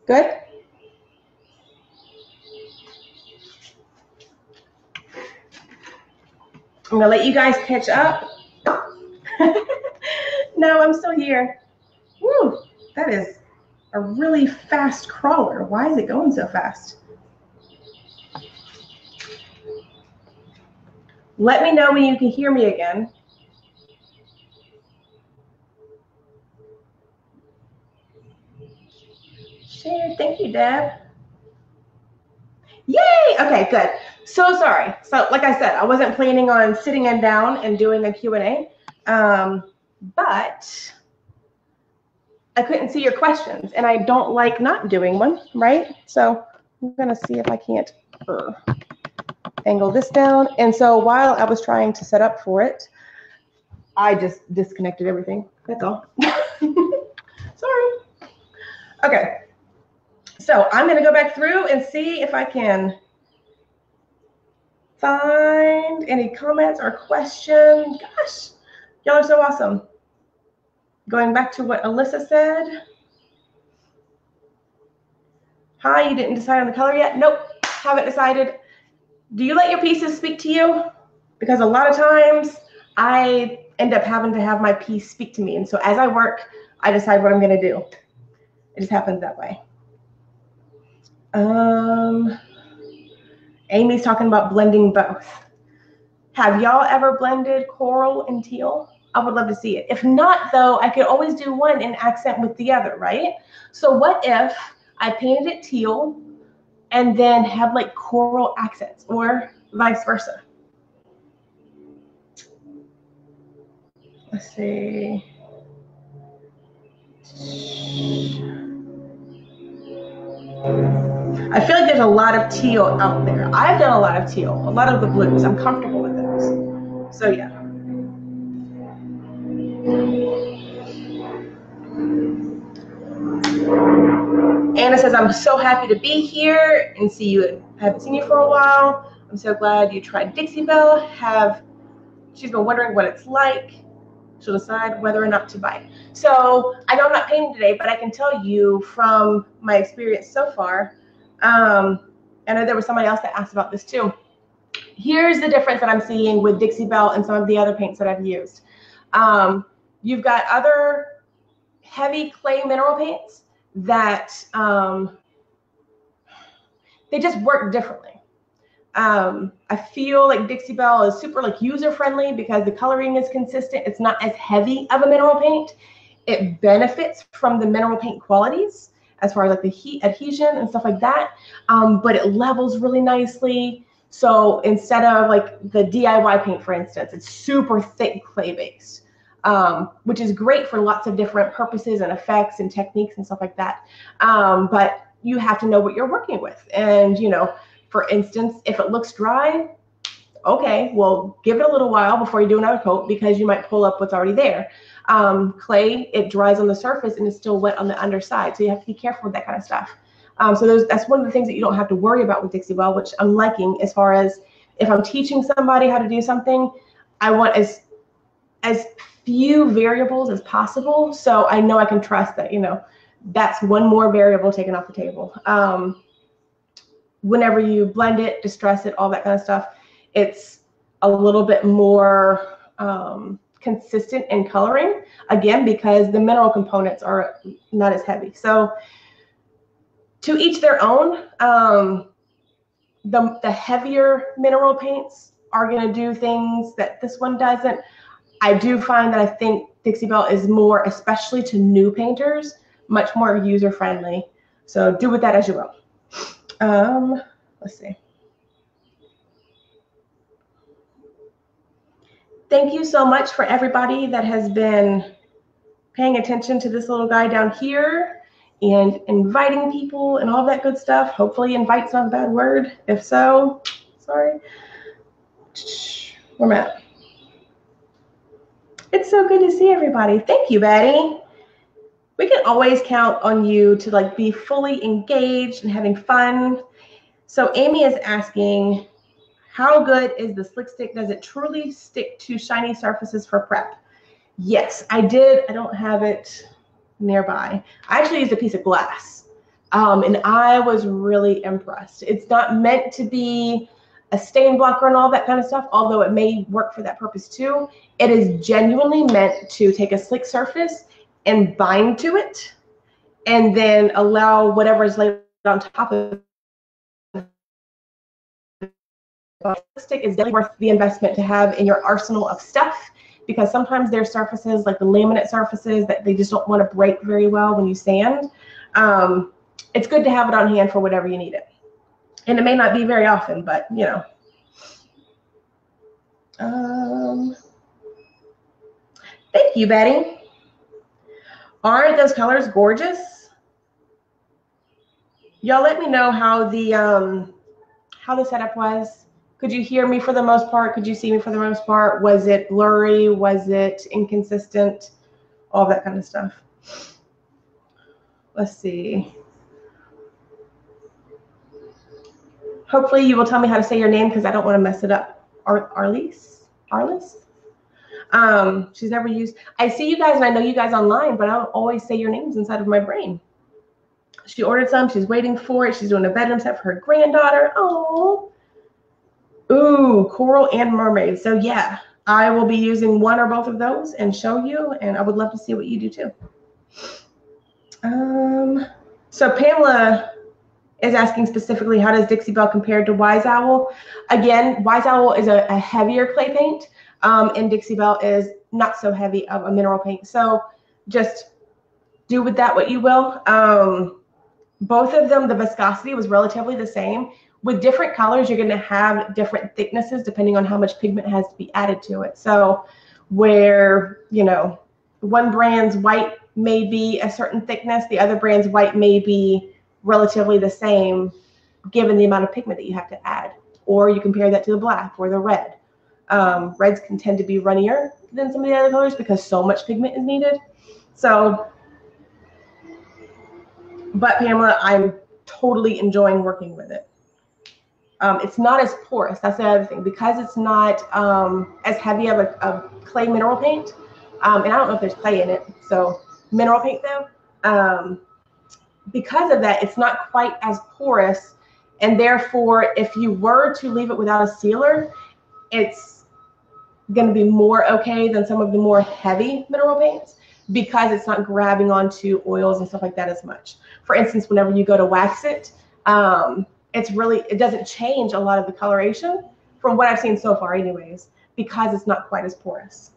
[SPEAKER 1] Good? I'm going to let you guys catch up. No, I'm still here. Woo, that is a really fast crawler. Why is it going so fast? Let me know when you can hear me again. Share. Thank you, Deb. Yay! Okay, good. So sorry. So like I said, I wasn't planning on sitting down and doing a Q&A, but I couldn't see your questions, and I don't like not doing one, right? So I'm going to see if I can't angle this down. And so while I was trying to set up for it, I just disconnected everything. That's all. Sorry. Okay. So I'm going to go back through and see if I can find any comments or questions. Gosh, y'all are so awesome. Going back to what Alyssa said. Hi, you didn't decide on the color yet? Nope, haven't decided. Do you let your pieces speak to you? Because a lot of times I end up having to have my piece speak to me. And so as I work, I decide what I'm going to do. It just happens that way. Amy's talking about blending both. Have y'all ever blended coral and teal? I would love to see it. If not, though, I could always do one and accent with the other, right? So what if I painted it teal and then have like coral accents, or vice versa? Let's see. I feel like there's a lot of teal out there. I've done a lot of teal, a lot of the blues. I'm comfortable with those. So yeah. Anna says, I'm so happy to be here and see you. I haven't seen you for a while. I'm so glad you tried Dixie Belle. She's been wondering what it's like. She'll decide whether or not to buy it. So I know I'm not painting today, but I can tell you from my experience so far, I know there was somebody else that asked about this too. Here's the difference that I'm seeing with Dixie Belle and some of the other paints that I've used. You've got other heavy clay mineral paints that they just work differently. I feel like Dixie Belle is super like user friendly because the coloring is consistent. It's not as heavy of a mineral paint. It benefits from the mineral paint qualities as far as like the heat adhesion and stuff like that. But it levels really nicely. So instead of like the DIY paint, for instance, it's super thick clay based, which is great for lots of different purposes and effects and techniques and stuff like that. But you have to know what you're working with. And, you know, for instance, if it looks dry, okay, well, give it a little while before you do another coat because you might pull up what's already there. Clay, it dries on the surface and it's still wet on the underside. So you have to be careful with that kind of stuff. So that's one of the things that you don't have to worry about with Dixie Belle, which I'm liking as far as if I'm teaching somebody how to do something, I want as few variables as possible. So I know I can trust that, you know, that's one more variable taken off the table. Whenever you blend it, distress it, all that kind of stuff, it's a little bit more consistent in coloring, again, because the mineral components are not as heavy. So to each their own. The heavier mineral paints are going to do things that this one doesn't. I do find that I think Dixie Belle is more, especially to new painters, much more user-friendly. So do with that as you will. Let's see. Thank you so much for everybody that has been paying attention to this little guy down here and inviting people and all that good stuff. Hopefully invite's not a bad word. If so, sorry. Where am I at? It's so good to see everybody. Thank you, Betty. We can always count on you to like be fully engaged and having fun. So Amy is asking, how good is the Slick Stick? Does it truly stick to shiny surfaces for prep? Yes, I did. I don't have it nearby. I actually used a piece of glass, and I was really impressed. It's not meant to be a stain blocker and all that kind of stuff, although it may work for that purpose too. It is genuinely meant to take a slick surface and bind to it, and then allow whatever is laid on top of it. The stick is definitely worth the investment to have in your arsenal of stuff, because sometimes there's surfaces like the laminate surfaces that they just don't want to break very well when you sand. It's good to have it on hand for whatever you need it. And it may not be very often, but you know. Thank you, Betty. Aren't those colors gorgeous? Y'all let me know how the setup was. Could you hear me for the most part? Could you see me for the most part? Was it blurry? Was it inconsistent? All that kind of stuff. Let's see. Hopefully you will tell me how to say your name because I don't want to mess it up. Arliss? She's never used. I see you guys and I know you guys online, but I don't always say your names inside of my brain. She ordered some. She's waiting for it. She's doing a bedroom set for her granddaughter. Oh. Ooh, coral and mermaid. So yeah, I will be using one or both of those and show you, and I would love to see what you do too. So Pamela is asking specifically, how does Dixie Belle compare to Wise Owl? Again, Wise Owl is a heavier clay paint, and Dixie Belle is not so heavy of a mineral paint. So just do with that what you will. Both of them, the viscosity was relatively the same. With different colors, you're going to have different thicknesses depending on how much pigment has to be added to it. So where, you know, one brand's white may be a certain thickness, the other brand's white may be relatively the same given the amount of pigment that you have to add. Or you compare that to the black or the red. Reds can tend to be runnier than some of the other colors because so much pigment is needed. So, but Pamela, I'm totally enjoying working with it. It's not as porous. That's the other thing. Because it's not as heavy of a clay mineral paint, and I don't know if there's clay in it, so mineral paint though, because of that, it's not quite as porous, and therefore, if you were to leave it without a sealer, it's going to be more okay than some of the more heavy mineral paints because it's not grabbing onto oils and stuff like that as much. For instance, whenever you go to wax it, it doesn't change a lot of the coloration from what I've seen so far anyways, because it's not quite as porous.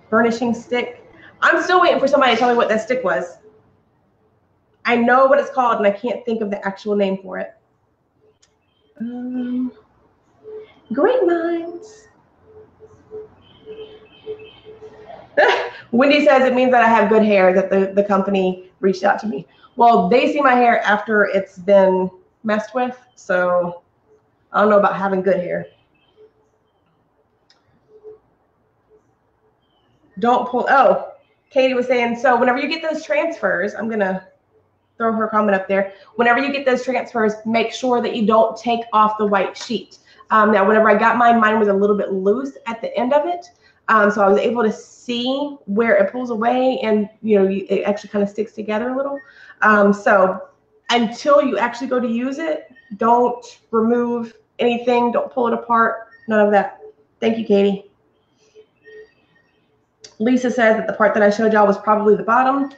[SPEAKER 1] Burnishing stick. I'm still waiting for somebody to tell me what that stick was. I know what it's called and I can't think of the actual name for it. Great minds. Wendy says it means that I have good hair, that the company reached out to me. Well, they see my hair after it's been messed with, so I don't know about having good hair. Don't pull. Oh, Katie was saying, so whenever you get those transfers, I'm going to throw her comment up there. Whenever you get those transfers, make sure that you don't take off the white sheet. Now, whenever I got mine was a little bit loose at the end of it. So I was able to see where it pulls away and, you know, it actually kind of sticks together a little. So until you actually go to use it, don't remove anything. Don't pull it apart. None of that. Thank you, Katie. Lisa says that the part that I showed y'all was probably the bottom.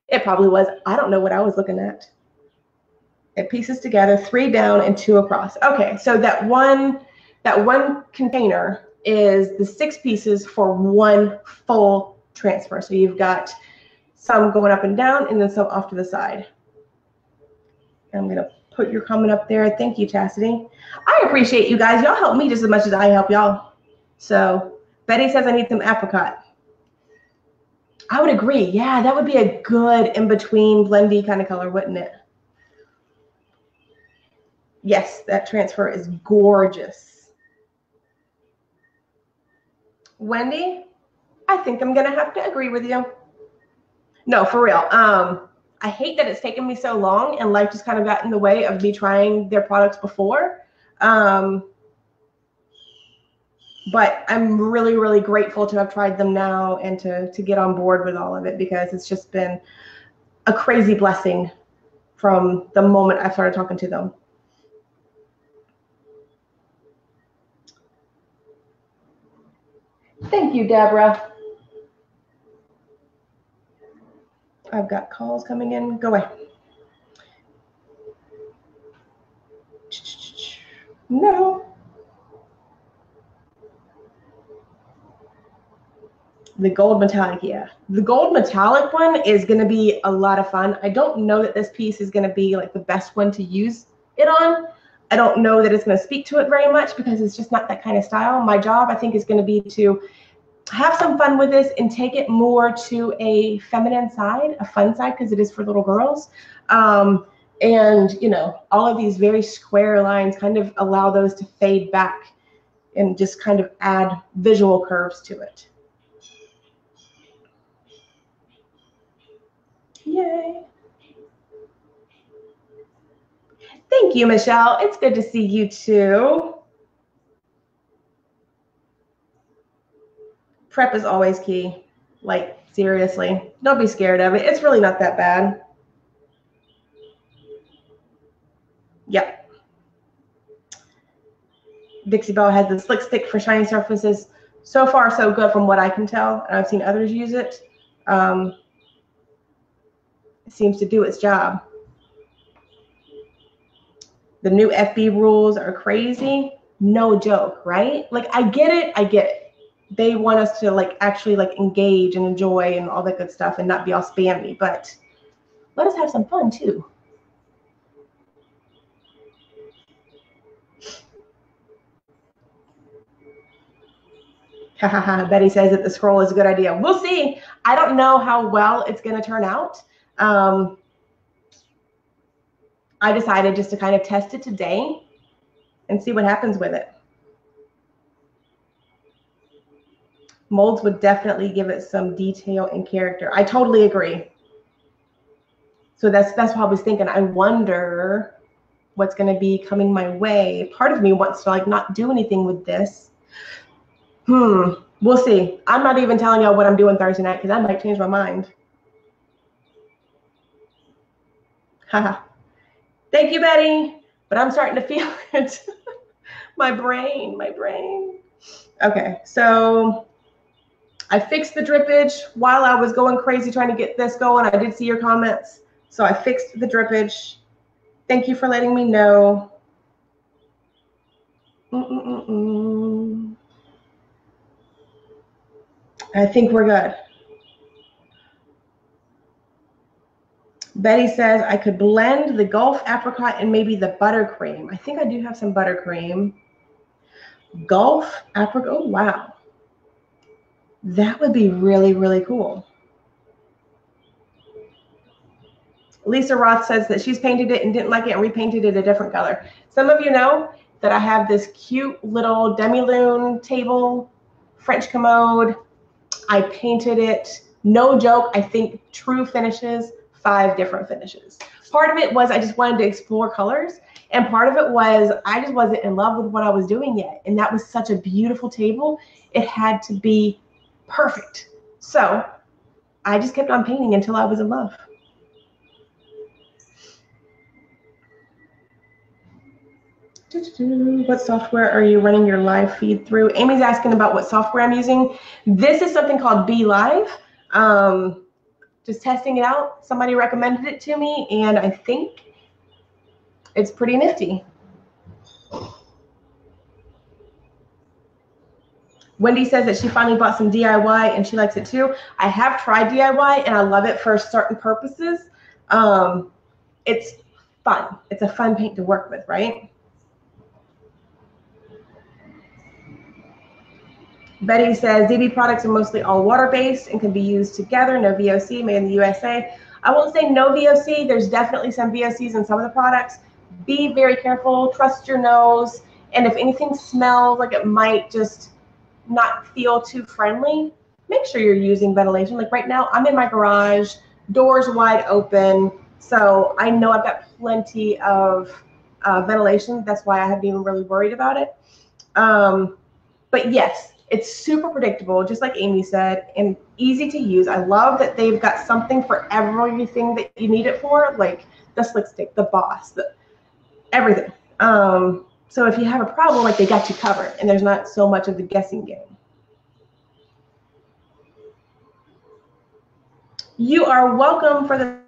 [SPEAKER 1] It probably was. I don't know what I was looking at. It pieces together, 3 down and 2 across. Okay, so that one container is the 6 pieces for 1 full transfer. So you've got some going up and down and then some off to the side. And I'm gonna put your comment up there. Thank you, Chastity. I appreciate you guys. Y'all help me just as much as I help y'all. So Betty says I need some apricot. I would agree. Yeah, that would be a good in-between blendy kind of color, wouldn't it? Yes, that transfer is gorgeous. Wendy, I think I'm going to have to agree with you. No, for real. I hate that it's taken me so long and life just kind of got in the way of me trying their products before. But I'm really, really grateful to have tried them now and to get on board with all of it because it's just been a crazy blessing from the moment I started talking to them. Thank you, Deborah. I've got calls coming in. Go away. No. The gold metallic, yeah. The gold metallic one is going to be a lot of fun. I don't know that this piece is going to be like the best one to use it on. I don't know that it's going to speak to it very much because it's just not that kind of style. My job, I think, is going to be to have some fun with this and take it more to a feminine side, a fun side, because it is for little girls. And, you know, all of these very square lines kind of allow those to fade back and just kind of add visual curves to it. Yay. Thank you, Michelle. It's good to see you too. Prep is always key. Like, seriously, don't be scared of it. It's really not that bad. Yep. Dixie Belle has the slick stick for shiny surfaces. So far, so good from what I can tell. And I've seen others use it. It seems to do its job. The new FB rules are crazy. No joke, right? Like, I get it. They want us to like actually like engage and enjoy and all that good stuff and not be all spammy, but let us have some fun too. Betty says that the scroll is a good idea. We'll see. I don't know how well it's going to turn out. I decided just to kind of test it today and see what happens with it. Molds would definitely give it some detail and character. I totally agree. So that's what I was thinking. I wonder what's going to be coming my way. Part of me wants to like not do anything with this. We'll see. I'm not even telling y'all what I'm doing Thursday night because I might change my mind. Haha. Thank you, Betty. But I'm starting to feel it. my brain. Okay, so I fixed the drippage while I was going crazy trying to get this going. I did see your comments. So I fixed the drippage. Thank you for letting me know. I think we're good. Betty says I could blend the Gulf apricot and maybe the buttercream. I think I do have some buttercream. Gulf apricot, oh wow. That would be really, really cool. Lisa Roth says that she's painted it and didn't like it and repainted it a different color. Some of you know that I have this cute little demi-lune table, French commode. I painted it, no joke, I think true finishes, 5 different finishes. Part of it was I just wanted to explore colors, and part of it was I just wasn't in love with what I was doing yet. And that was such a beautiful table. It had to be perfect. So I just kept on painting until I was in love. What software are you running your live feed through? Amy's asking about what software I'm using. This is something called BeLive. Just testing it out. Somebody recommended it to me, and I think it's pretty nifty. Wendy says that she finally bought some DIY and she likes it too. I have tried DIY and I love it for certain purposes. It's fun. It's a fun paint to work with, right? Betty says ZB products are mostly all water-based and can be used together. No VOC, made in the USA. I won't say no VOC. There's definitely some VOCs in some of the products. Be very careful. Trust your nose. And if anything smells like it might just not feel too friendly, make sure you're using ventilation. Like right now, I'm in my garage, doors wide open. So I know I've got plenty of ventilation. That's why I haven't even really worried about it. But yes, it's super predictable, just like Amy said, and easy to use. I love that they've got something for everything that you need it for, like the slick stick, the boss, everything. So if you have a problem, like they got you covered, and there's not so much of the guessing game. You are welcome for the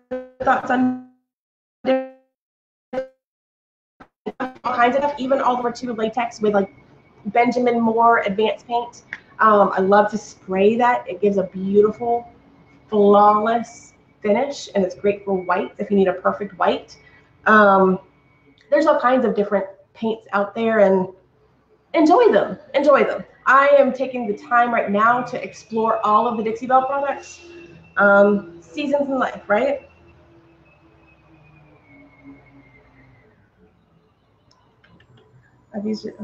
[SPEAKER 1] thoughts on all kinds of stuff, even all over to latex with like Benjamin Moore advanced paint. I love to spray that. It gives a beautiful, flawless finish, and it's great for white if you need a perfect white. There's all kinds of different paints out there, and enjoy them. Enjoy them. I am taking the time right now to explore all of the Dixie Belle products. Seasons in life, right? I've used it.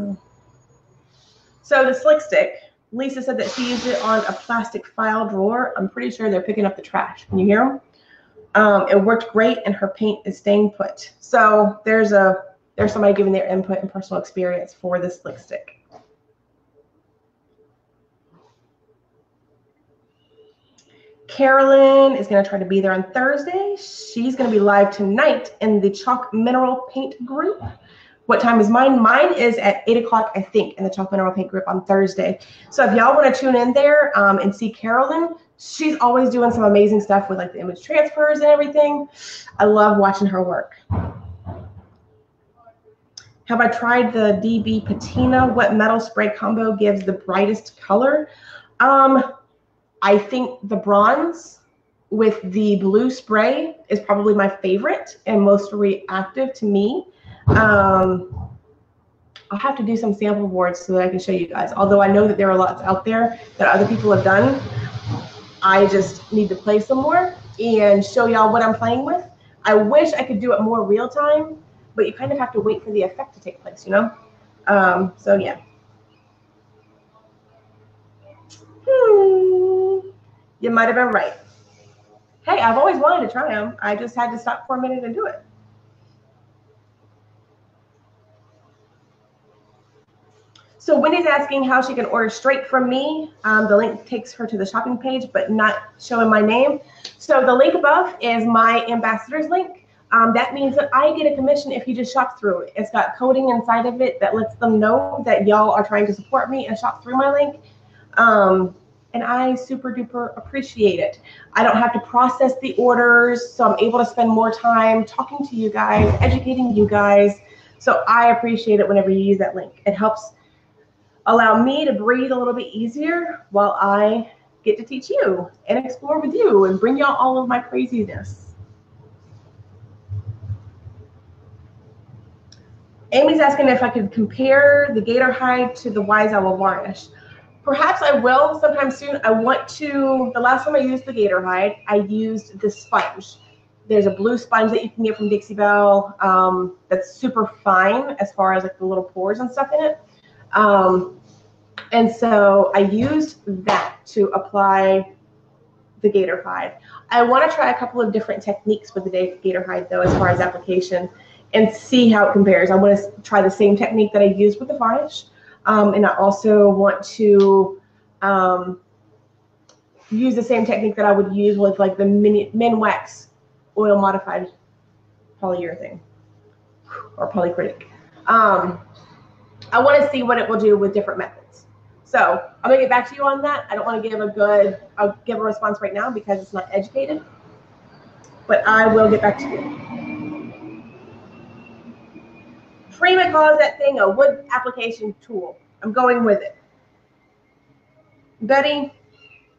[SPEAKER 1] So the slick stick, Lisa said that she used it on a plastic file drawer. I'm pretty sure they're picking up the trash. Can you hear them? It worked great, and her paint is staying put. So there's somebody giving their input and personal experience for the slick stick. Carolyn is going to try to be there on Thursday. She's going to be live tonight in the Chalk Mineral Paint group. What time is mine? Mine is at 8 o'clock, I think, in the Chalk Mineral Paint group on Thursday. So if y'all want to tune in there and see Carolyn, she's always doing some amazing stuff with like the image transfers and everything. I love watching her work. Have I tried the DB Patina wet metal spray combo gives the brightest color? I think the bronze with the blue spray is probably my favorite and most reactive to me. I'll have to do some sample boards so that I can show you guys. Although I know that there are lots out there that other people have done. I just need to play some more and show y'all what I'm playing with. I wish I could do it more real time, but you kind of have to wait for the effect to take place, you know? So yeah. You might have been right. Hey, I've always wanted to try them. I just had to stop for a minute and do it. So Wendy's asking how she can order straight from me. The link takes her to the shopping page, but not showing my name. So the link above is my ambassador's link. That means that I get a commission if you just shop through it. It's got coding inside of it that lets them know that y'all are trying to support me and shop through my link. And I super duper appreciate it. I don't have to process the orders, so I'm able to spend more time talking to you guys, educating you guys. So I appreciate it whenever you use that link. It helps allow me to breathe a little bit easier while I get to teach you and explore with you and bring y'all all of my craziness. Amy's asking if I could compare the gator hide to the Wise Owl varnish. Perhaps I will sometime soon. I want to, the last time I used the gator hide, I used the sponge. There's a blue sponge that you can get from Dixie Belle that's super fine as far as like the little pores and stuff in it. And so I used that to apply the gator hide. I want to try a couple of different techniques with the gator hide though, as far as application, and see how it compares. I want to try the same technique that I used with the varnish. And I also want to use the same technique that I would use with like the Minwax oil modified polyurethane or polycritic. I want to see what it will do with different methods. So I'm gonna get back to you on that. I don't want to give a response right now because it's not educated, but I will get back to you. Freeman calls that thing a wood application tool. I'm going with it. Betty,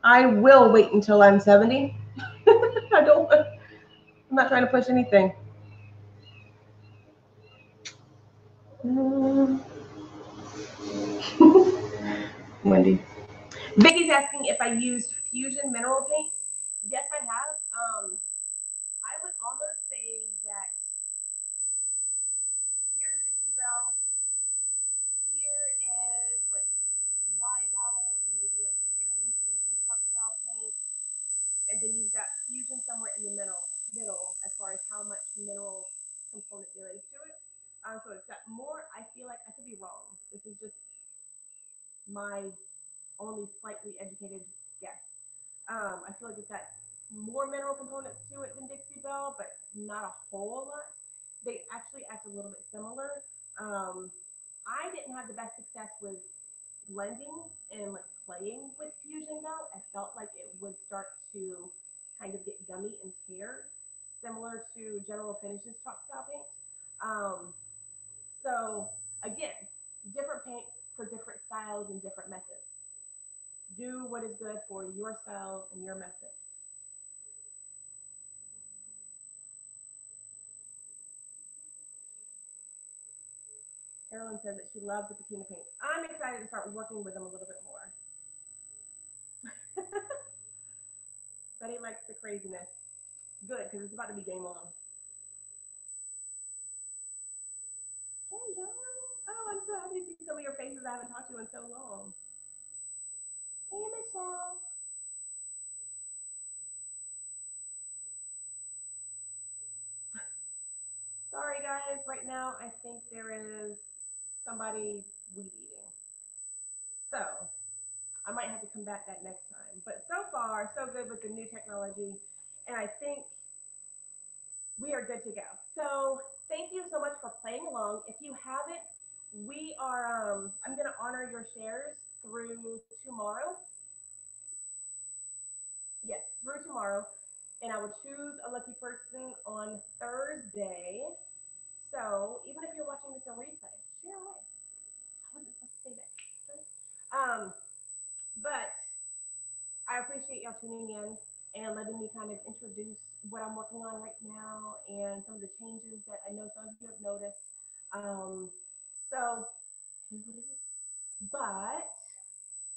[SPEAKER 1] I will wait until I'm 70. I'm not trying to push anything. Wendy. Vicky's asking if I used Fusion mineral paints. Yes, I have. I would almost say that here's Dixie Belle. Here is like Wise Owl and maybe like the Heirloom Tradition truck style paint. And then you've got Fusion somewhere in the middle as far as how much mineral component there is to it. So it's got more. I feel like I could be wrong. This is just my only slightly educated guess. I feel like it's got more mineral components to it than Dixie Belle, but not a whole lot. They actually act a little bit similar. I didn't have the best success with blending and like playing with Fusion though. I felt like it would start to kind of get gummy and tear, similar to General Finishes chalk style paint. So again, different paints for different styles and different methods. Do what is good for your style and your method. Carolyn says that she loves the patina paints. I'm excited to start working with them a little bit more. Betty likes the craziness. Good, because it's about to be game on. Hey, y'all. Oh, I'm so happy to see some of your faces I haven't talked to in so long. Hey, Michelle. Sorry, guys. Right now, I think there is somebody weed eating. So I might have to come back that next time. But so far, so good with the new technology. And I think we are good to go. So thank you so much for playing along. If you haven't, we are, I'm going to honor your shares through tomorrow. Yes, through tomorrow. And I will choose a lucky person on Thursday. So even if you're watching this on replay, share away. I wasn't supposed to say that. Right? But I appreciate y'all tuning in and letting me kind of introduce what I'm working on right now and some of the changes that I know some of you have noticed. Um, so here's what it is. But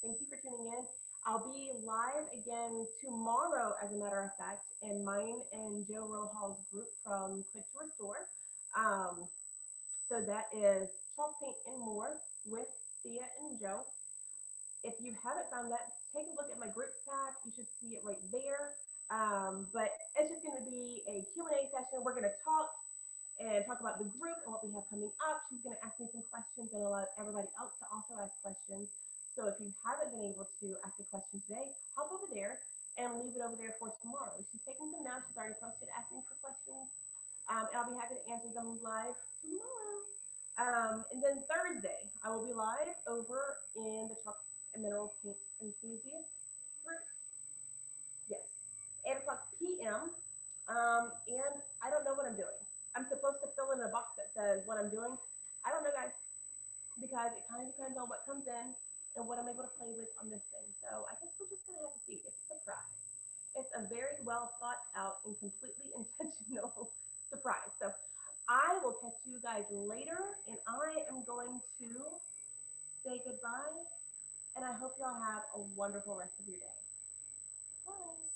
[SPEAKER 1] thank you for tuning in. I'll be live again tomorrow, as a matter of fact, in mine and Joe Rohal's group from Click to Restore. Um, so that is Chalk Paint and More with Thea and Joe. If you haven't found that, take a look at my groups tab. You should see it right there. But it's just going to be a Q&A session. We're going to talk about the group and what we have coming up. She's going to ask me some questions and allow everybody else to also ask questions. So if you haven't been able to ask a question today, hop over there and leave it over there for tomorrow. She's taking them now. She's already posted asking for questions. And I'll be happy to answer them live tomorrow. And then Thursday, I will be live over in the Chalk and Mineral Paint Enthusiast group. Yes, 8 o'clock p.m. And I don't know what I'm doing. I'm supposed to fill in a box that says what I'm doing. I don't know, guys, because it kind of depends on what comes in and what I'm able to play with on this thing. So I guess we're just going to have to see. It's a surprise. It's a very well thought out and completely intentional surprise. So I will catch you guys later, and I am going to say goodbye, and I hope y'all have a wonderful rest of your day. Bye.